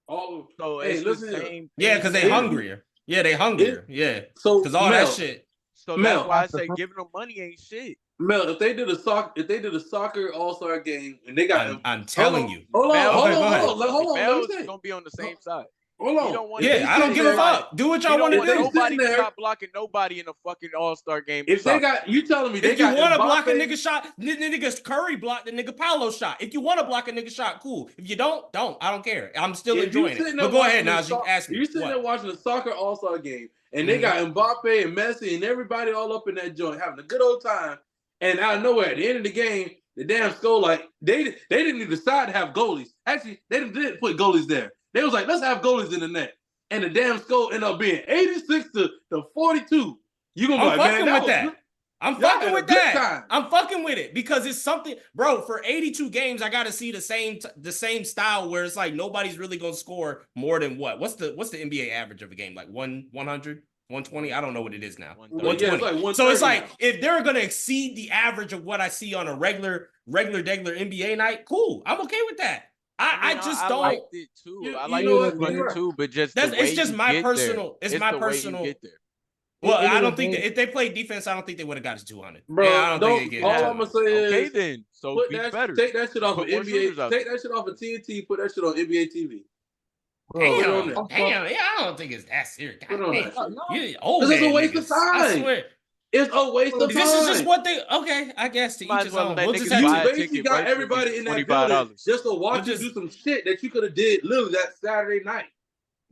Oh, so hey, it's listen the same. Yeah, because they hungrier. Yeah, they hungrier. Yeah. So because all that shit. So that's why I say giving them money ain't shit. Mel, if they did a soccer All-Star game and they got I'm telling you. Hold on. Mel's gonna be on the same side. Hold on. I don't give a fuck. Do what y'all want to do. Nobody stop blocking nobody in a fucking All-Star game. If they got, you telling me if you want to block a nigga shot, nigga Curry blocked the nigga Paolo shot. If you want to block a nigga shot, cool. If you don't. I don't care. I'm still enjoying it. But go ahead now. You ask me. You're sitting there watching a soccer All-Star game, and they got Mbappe and Messi and everybody all up in that joint having a good old time. And out of nowhere, at the end of the game, the damn skull they didn't even decide to have goalies. Actually, they didn't put goalies there. They was like, let's have goalies in the net. And the damn skull ended up being 86 to 42. You gonna be like, man, that was good. I'm fucking with that. I'm fucking with it because it's something, bro. For 82 games, I got to see the same style where it's like nobody's really gonna score more than what? What's the NBA average of a game? Like 100, 120? I don't know what it is now. 120. Yeah, it's so it's like if they're gonna exceed the average of what I see on a regular NBA night, cool. I'm okay with that. I just don't. I liked it too. I like it too, but it's just my personal. It's my personal. Well, I don't think that if they played defense, I don't think they would have got to 200. Bro, I don't think they get all I'm gonna say is okay then. So better. Take that shit off of NBA. Take that shit off of TNT. Put that shit on NBA TV. Damn. Yeah, I don't think it's that serious. Because it's a waste of time. I swear. It's a waste of time. This is just what they. Okay, I guess to each his own. You basically got everybody in that building just to watch you do some shit that you could have did literally that Saturday night.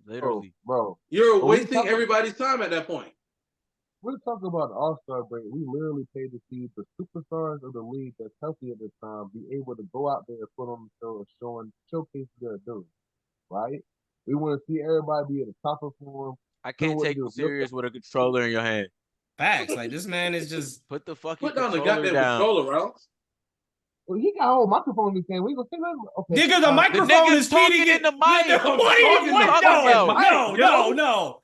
Literally, bro. You're wasting everybody's time at that point. We're talking about the All-Star break. We literally paid to see the superstars of the league that's healthy at this time be able to go out there and put on the show and showcase their ability, right? We want to see everybody be at the top of form. I can't take you serious with a controller in your hand. Facts. Like this man is just put the fucking put down the goddamn controller, Ralph. Well, he got a whole microphone in his hand. We gonna say nothing. Okay. Nigga, the microphone is feeding in the mic.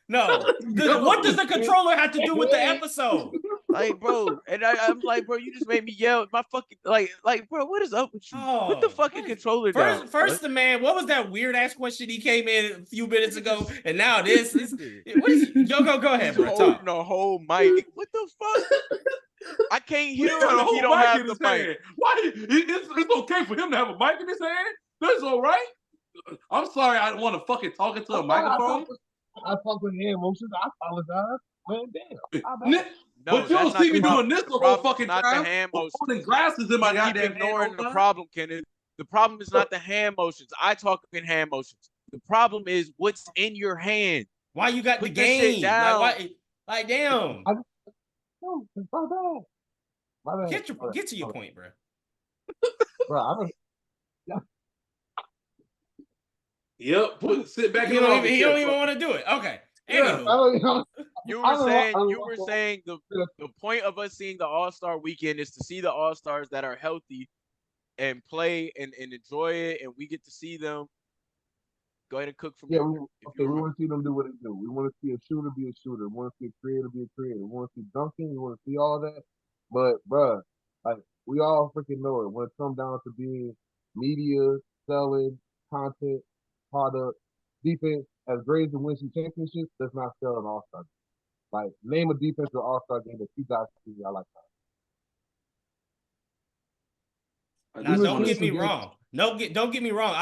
No. What does the controller have to do with the episode? Like, bro, and I'm like, bro, you just made me yell. My fucking like, bro, what is up with you? Put the fucking controller down. First, the man, what was that weird ass question he came in a few minutes ago, and now this is what is go ahead, bro. Holding the whole mic. What the fuck? I can't hear He got him a if he whole don't mic have in the his mic. hand. Why? It's okay for him to have a mic in his hand. That's all right. I'm sorry. I don't want to fucking talk into a microphone. I talk with hand motions. I apologize. Man, damn. No, But you that's don't not see the me problem. doing this The the whole problem is fucking not the time. hand motions. Holding glasses in my You keep goddamn hand all ignoring the the time. problem, Kenneth. The problem is not the hand motions. I talk in hand motions. The problem is what's in your hand. Why you got Put the the shit game? down. Like why? Like damn. No, it's my bad. My bad. Get to your point, bro. Bro, I don't. Yep. Sit back in He the don't office. even want to do it. Okay. Yeah. Anywho. You were saying the point of us seeing the All-Star weekend is to see the All-Stars that are healthy and play and enjoy it, and we get to see them. Go ahead and cook for me. Yeah, we want to see them do what they do. We want to see a shooter be a shooter. We want to see a creator be a creator. We want to see dunking. We want to see all that. But, bruh, like, we all freaking know it. When it comes down to being media, selling, content, product, defense, as great as the wins you championships, that's not sell an all-star game. Like, name a defensive all-star game that you guys see. I like that. Now, don't get me wrong. Don't get me wrong.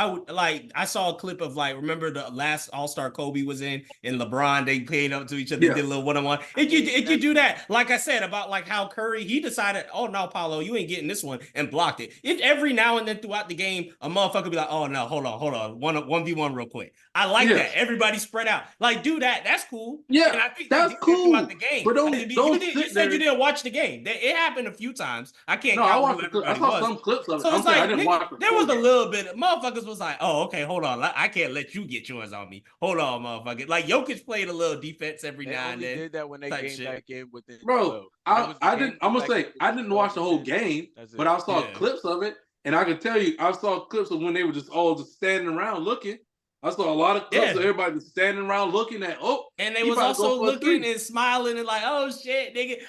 I saw a clip of remember the last All-Star Kobe was in and LeBron, they played up to each other, did a little one-on-one. If you do that, like I said about how Curry, he decided, oh no, Paulo, you ain't getting this one, and blocked it. If every now and then throughout the game, a motherfucker be like, oh no, hold on, 1v1 real quick. I like that. Everybody spread out. Like, do that. That's cool. Yeah, and I think that's cool. throughout the game. But you said you didn't watch the game. It happened a few times. I can't count who everybody was. I saw some clips of it. So it's like, I didn't watch there was a little bit of motherfuckers was like, oh, okay, hold on. I can't let you get yours on me. Hold on, motherfucker. Like Jokic played a little defense every now and then. They did that when they came back in within. Bro, I didn't watch the whole game, but I saw clips of it, and I can tell you, I saw clips of when they were just all just standing around looking. I saw a lot of clips of everybody just standing around looking at, and they was also looking and smiling and like, oh shit, nigga.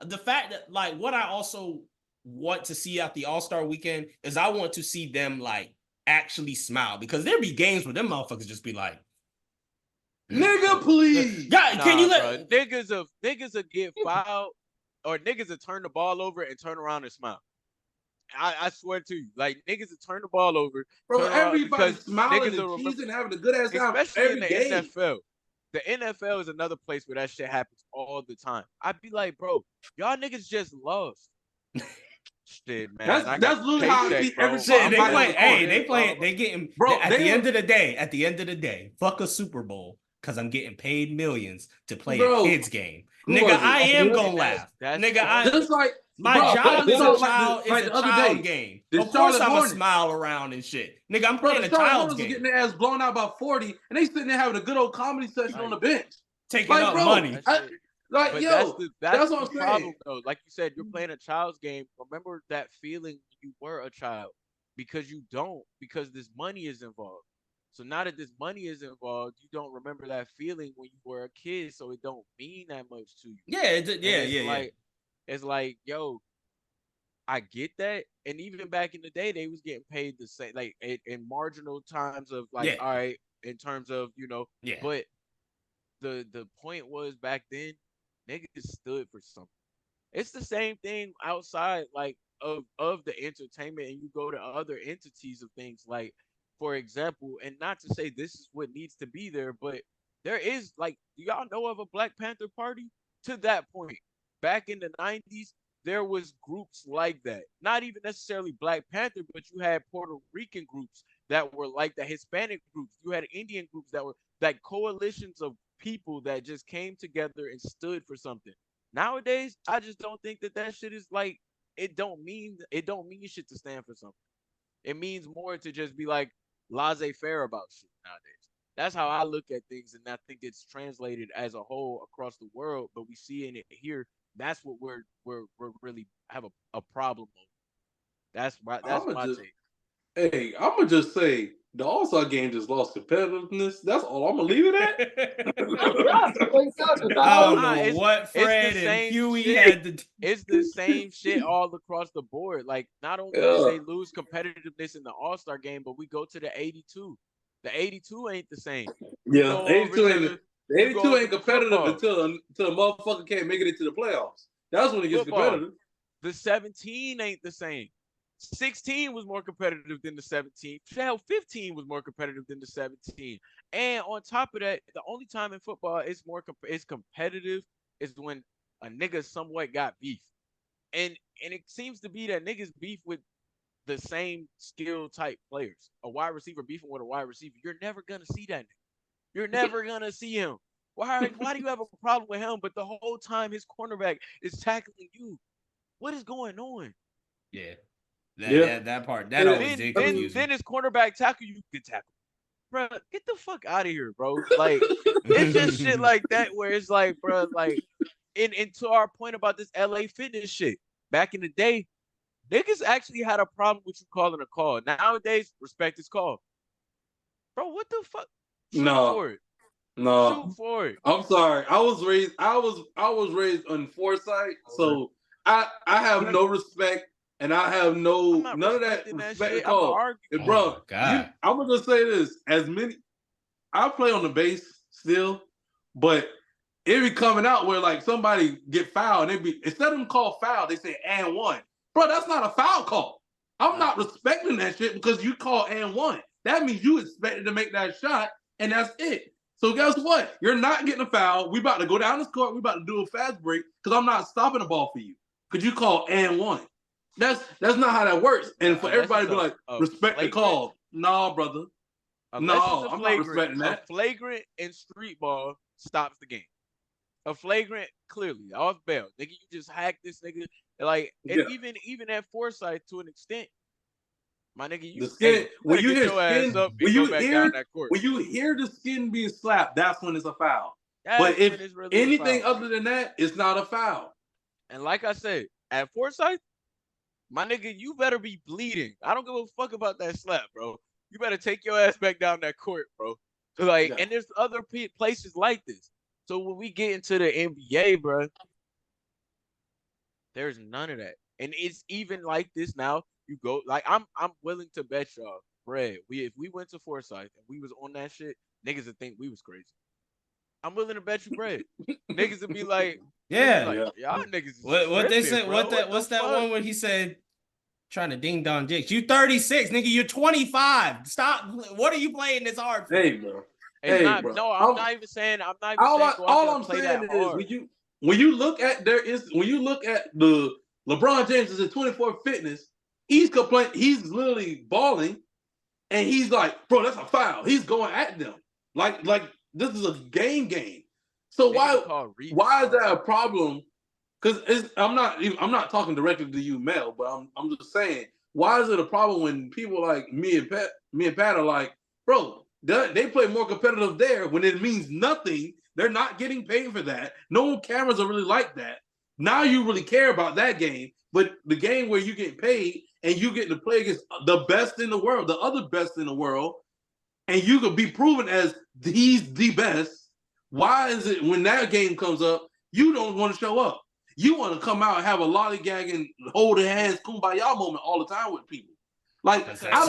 The fact that what I also want to see at the All-Star weekend is I want to see them actually smile, because there be games where them motherfuckers just be like, nigga, please. Can you let niggas will get fouled, or niggas will turn the ball over and turn around and smile. I swear to you, niggas will turn the ball over. Bro, everybody's smiling and cheesing, having a good ass time. Especially in the NFL. The NFL is another place where that shit happens all the time. I'd be like, bro, y'all niggas just lost. Shit, man. That's literally how I see every shit. They getting, bro, at the end of the day, fuck a Super Bowl, because I'm getting paid millions to play a kids game. Nigga, I am gonna laugh. Nigga, just like my job is a child game. Of course I'm gonna smile around and shit. Nigga, I'm playing a child's game. Getting their ass blown out by 40, and they sitting there having a good old comedy session on the bench. Taking up money. That's what I'm saying. Problem, though. Like you said, you're playing a child's game. Remember that feeling when you were a child, because because this money is involved. So now that this money is involved, you don't remember that feeling when you were a kid, so it don't mean that much to you. Yeah. It's like, yo, I get that. And even back in the day, they was getting paid the same, in marginal times of all right, in terms of, but the point was back then, niggas stood for something. It's the same thing outside of the entertainment, and you go to other entities of things, for example, and not to say this is what needs to be there, but there is do y'all know of a Black Panther Party? To that point, back in the 90s, there was groups like that. Not even necessarily Black Panther, but you had Puerto Rican groups that were like the Hispanic groups. You had Indian groups that were coalitions of people that just came together and stood for something. Nowadays, I just don't think that shit is it don't mean shit to stand for something. It means more to just be laissez-faire about shit nowadays. That's how I look at things, and I think it's translated as a whole across the world. But we see in it here. That's what we're really have a problem with. That's my take. Hey, I'm gonna just say the All-Star game just lost competitiveness. That's all I'm gonna leave it at. I don't know what Fred and Huey had to. It's the same shit all across the board. Not only did they lose competitiveness in the All-Star game, but we go to the 82. The 82 ain't the same. Yeah, 82 ain't competitive until the motherfucker can't make it into the playoffs. That's when it gets Football. competitive. The 17 ain't the same. 16 was more competitive than the 17. Hell, 15 was more competitive than the 17. And on top of that, the only time in football it's competitive is when a nigga somewhat got beef. And it seems to be that niggas beef with the same skill type players. A wide receiver beefing with a wide receiver. You're never gonna see that nigga. You're never gonna see him. Why do you have a problem with him? But the whole time his cornerback is tackling you. What is going on? Yeah. Yeah. That part. That always did confuse me. Then his cornerback tackle you get tackled. Bro, get the fuck out of here, bro. Like, it's just shit like that where it's like, bro, like, and to our point about this LA fitness shit. Back in the day, niggas actually had a problem with you calling a call. Nowadays, respect is called. Bro, what the fuck? Shoot for it. No. Shoot for it. I'm sorry. I was raised on foresight, so I have no respect and I have none of that respect to call. And bro, I'm gonna just say this: I play on the base still, but it be coming out where like somebody get fouled and instead of them call foul, they say and one. Bro, that's not a foul call. I'm not respecting that shit because you call and one. That means you expected to make that shot, and that's it. So guess what? You're not getting a foul. We about to go down this court. We about to do a fast break because I'm not stopping the ball for you. Because you call and one. That's not how that works. And for everybody to be like, respect the call. Nah, brother. No, I'm not respecting that. A flagrant in street ball stops the game. A flagrant, clearly, off bail. Nigga, you just hacked this nigga. Like, and even at foresight to an extent. My nigga, when you hear the skin being slapped, that's when it's a foul. But if really anything other than that, it's not a foul. And like I said, at Forsyth, my nigga, you better be bleeding. I don't give a fuck about that slap, bro. You better take your ass back down that court, bro. Like, and there's other places like this. So when we get into the NBA, bro, there's none of that. And it's even like this now. You go like I'm willing to bet y'all bread. If we went to Forsyth and we was on that shit, niggas would think we was crazy. I'm willing to bet you bread. Niggas would be like, y'all niggas is what they said, bro. What's that one where he said trying to ding dong dicks? You 36, nigga, you're 25. Stop. What are you playing this hard for? Hey, bro. Bro. No, I'm not even saying all I'm saying is when you look at the LeBron James is at 24 fitness. He's literally balling, and he's like, bro, that's a foul. He's going at them. Like this is a game. So why is that a problem? Because I'm not talking directly to you, Mel, but I'm just saying, why is it a problem when people like me and Pat are like, bro, they play more competitive there when it means nothing. They're not getting paid for that. No cameras are really like that. Now you really care about that game, but the game where you get paid and you get to play against the best in the world, the other best in the world, and you could be proven as he's the best. Why is it when that game comes up, you don't want to show up? You want to come out and have a lollygag and hold hands, kumbaya moment all the time with people. Like, I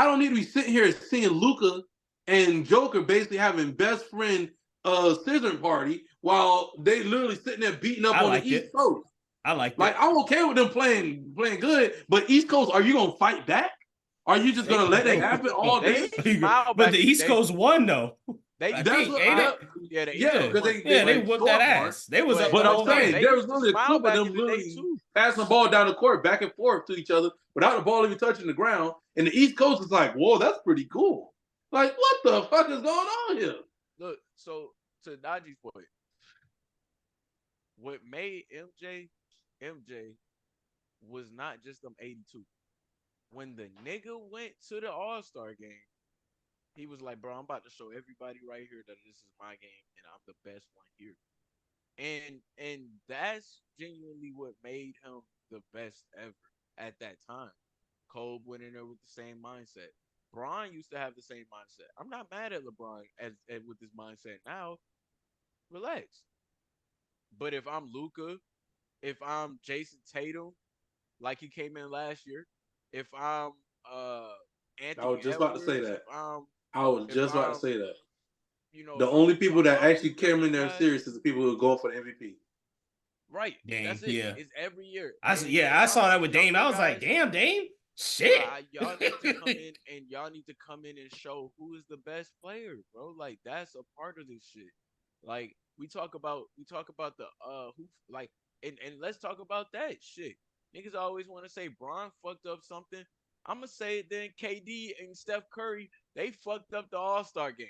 don't need to be sitting here seeing Luka and Joker basically having best friend scissor party while they literally sitting there beating up on the East Coast. I like that. Like, I'm okay with them playing good, but East Coast, are you gonna fight back? Are you just gonna let it happen all day? But the East Coast won though. They because they whooped that ass. They was up. But I'm saying there was literally a clip of them literally passing the ball down the court back and forth to each other without the ball even touching the ground. And the East Coast is like, whoa, that's pretty cool. Like, what the fuck is going on here? Look, so to Najee's point, what made MJ was not just them 82. When the nigga went to the All-Star game, he was like, bro, I'm about to show everybody right here that this is my game and I'm the best one here. And that's genuinely what made him the best ever at that time. Kobe went in there with the same mindset. Bron used to have the same mindset. I'm not mad at LeBron with this mindset now. Relax. But if I'm Luka, if I'm Jason Tatum, like he came in last year, if I'm Anthony I was just about to say that. You know, the only people that actually came in there serious is the people who are going for the MVP. Right. Dame, That's it. yeah. It's every year. I saw that with Dame. I was like, damn, Dame. Shit. Y'all need to come in and show who is the best player, bro. Like that's a part of this shit. Like we talk about the who like and let's talk about that shit. Niggas always want to say Bron fucked up something. I'ma say it then. KD and Steph Curry, they fucked up the All-Star game.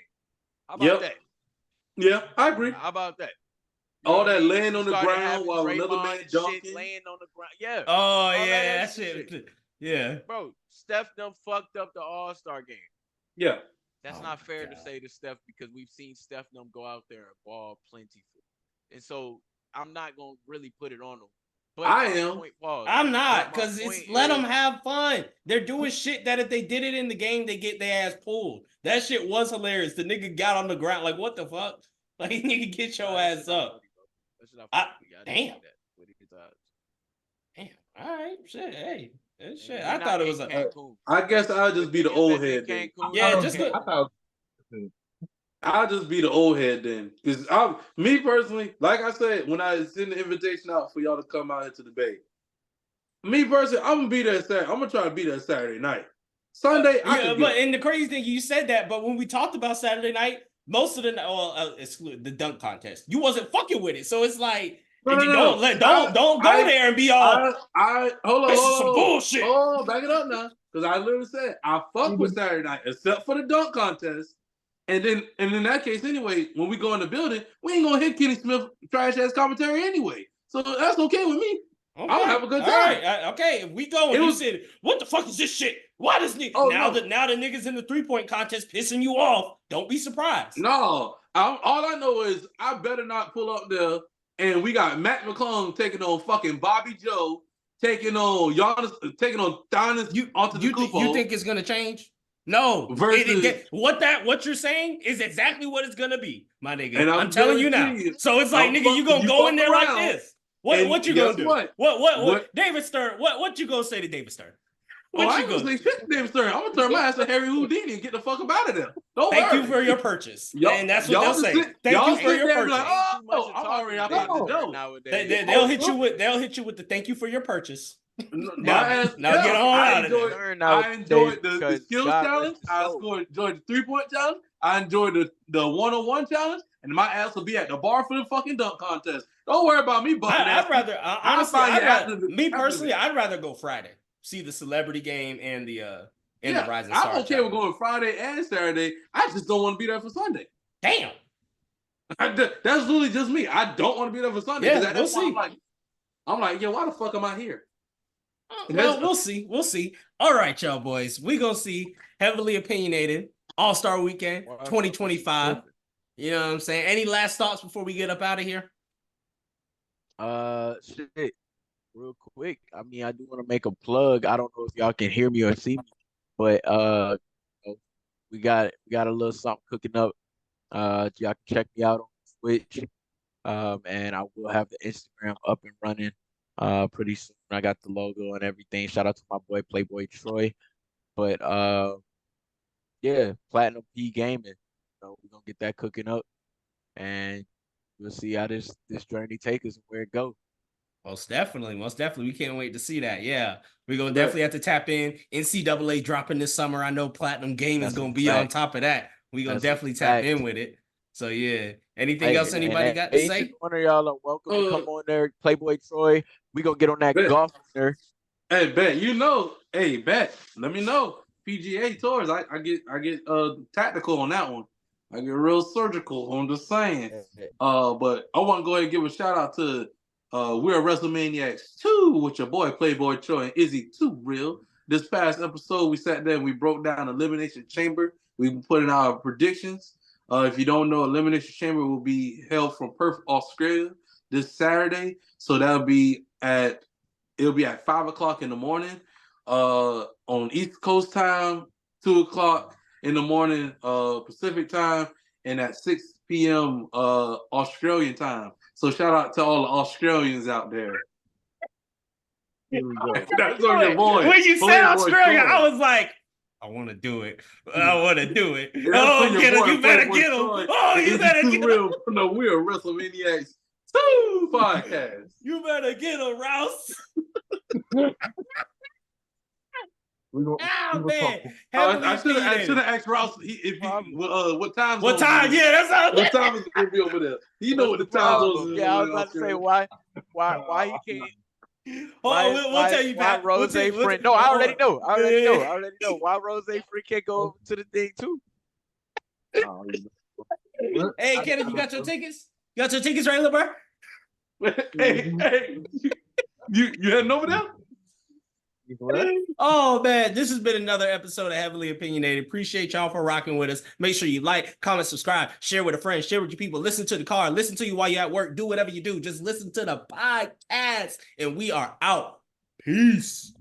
How about that? Yeah, I agree. How about that? You all that laying on the ground while another man dunking. Shit laying on the ground. Yeah. Oh yeah, that shit. Yeah. Bro, Steph done fucked up the All-Star game. Yeah. That's not fair to say to Steph because we've seen Steph them go out there and ball plenty. And so I'm not going to really put it on them. But I am. I'm not, because it's let them have fun. They're doing shit that if they did it in the game, they get their ass pulled. That shit was hilarious. The nigga got on the ground like, what the fuck? Like, nigga, get your ass up. Damn. Damn. All right. Shit. Hey. Shit. I thought it was I guess I'll just be the old head then. Yeah, just I'll just be the old head then. Because me personally, like I said, when I send the invitation out for y'all to come out here to the Bay, me personally, I'm gonna be there Saturday. I'm gonna try to be there Saturday night. Sunday, and the crazy thing, you said that, but when we talked about Saturday night, most of the exclude the dunk contest, you wasn't fucking with it. So it's like, don't go there and be all. Hold on, this is some bullshit. Oh, back it up now, because I literally said I fuck with Saturday night, except for the dunk contest. And in that case, anyway, when we go in the building, we ain't gonna hit Kenny Smith trash ass commentary anyway. So that's okay with me. Okay. I'll have a good time. All right. Okay, if we go and you said, what the fuck is this shit? Why does now the niggas in the 3-point contest pissing you off? Don't be surprised. No, all I know is I better not pull up there and we got Matt McClung taking on fucking Bobby Joe, taking on Giannis, taking on Giannis. You think it's gonna change? No. What you're saying is exactly what it's gonna be, my nigga. And I'm telling you now. So it's like, nigga, you gonna go in there like this. What you gonna do? What David Stern? What you gonna say to David Stern? I ain't gonna say shit to David Stern. I'm gonna turn my ass to Harry Houdini and get the fuck up out of there. Thank you for your purchase. And that's what they'll say. Thank you for your purchase. Like, I'm already out the door. They'll hit you with the thank you for your purchase. Now get on out of there. I enjoyed the skills challenge. I enjoyed the 3-point challenge. I enjoyed the one-on-one challenge, and my ass will be at the bar for the fucking dunk contest. Don't worry about me busting ass. I'd rather go Friday. See the celebrity game and the Rising Star. I'm okay with going Friday and Saturday. I just don't want to be there for Sunday. Damn. That's literally just me. I don't want to be there for Sunday. Yeah, we'll see. I'm like, yo, why the fuck am I here? Well, we'll see. We'll see. All right, y'all boys. We gonna see heavily opinionated All-Star Weekend 2025. You know what I'm saying? Any last thoughts before we get up out of here? Shit. Real quick. I mean, I do want to make a plug. I don't know if y'all can hear me or see me, but we got a little something cooking up. Y'all can check me out on Twitch. And I will have the Instagram up and running pretty soon. I got the logo and everything. Shout out to my boy Playboy Troy. But yeah, Platinum P Gaming. We're gonna get that cooking up, and we'll see how this journey takes us and where it goes. Most definitely. We can't wait to see that. Yeah, we're gonna definitely have to tap in. NCAA dropping this summer. I know Platinum Game is gonna be on top of that. We're gonna definitely tap in with it. So yeah. Anything else anybody got to say? One of y'all are welcome to come on there, Playboy Troy. We gonna get on that golf there. Hey, bet. Let me know. PGA tours. I get tactical on that one. I get real surgical. I'm just saying. But I want to go ahead and give a shout out to We're WrestleManiacs 2 with your boy Playboy Troy and Izzy 2 Real. This past episode, we sat there and we broke down Elimination Chamber. We put in our predictions. If you don't know, Elimination Chamber will be held from Perth, Australia this Saturday. So it'll be at 5:00 in the morning on East Coast time, 2:00 in the morning Pacific time, and at 6 p.m. Australian time. So shout out to all the Australians out there. Here we go. That's on your boy. When you said Australia, I was like, I want to do it. I want to do it. Oh, get him. You better get him. Oh, you better get him. No, we are WrestleManiacs Two podcasts. You better get him, Rouse. We gonna, Ah, we gonna man. talk. Heavily I should have opinionated. asked Ross what time What zone time? is it? Yeah, that's all. What time is it gonna be over there? You know what What's the the time problem? zones is Yeah, I over was there, about to say Australia. why he can't. Oh, we'll tell you, Why Pat. Rose We'll friend? No, I already know. I already know. Yeah. I already know. Why Rose friend can't go over to the thing too? Hey, Kenneth, you got your tickets? You got your tickets right, LeBron? Hey, you heading over there? Oh, man, this has been another episode of Heavily Opinionated. Appreciate y'all for rocking with us. Make sure you like, comment, subscribe, share with a friend, share with your people. Listen to the car, listen to you while you're at work. Do whatever you do. Just listen to the podcast, and we are out. Peace.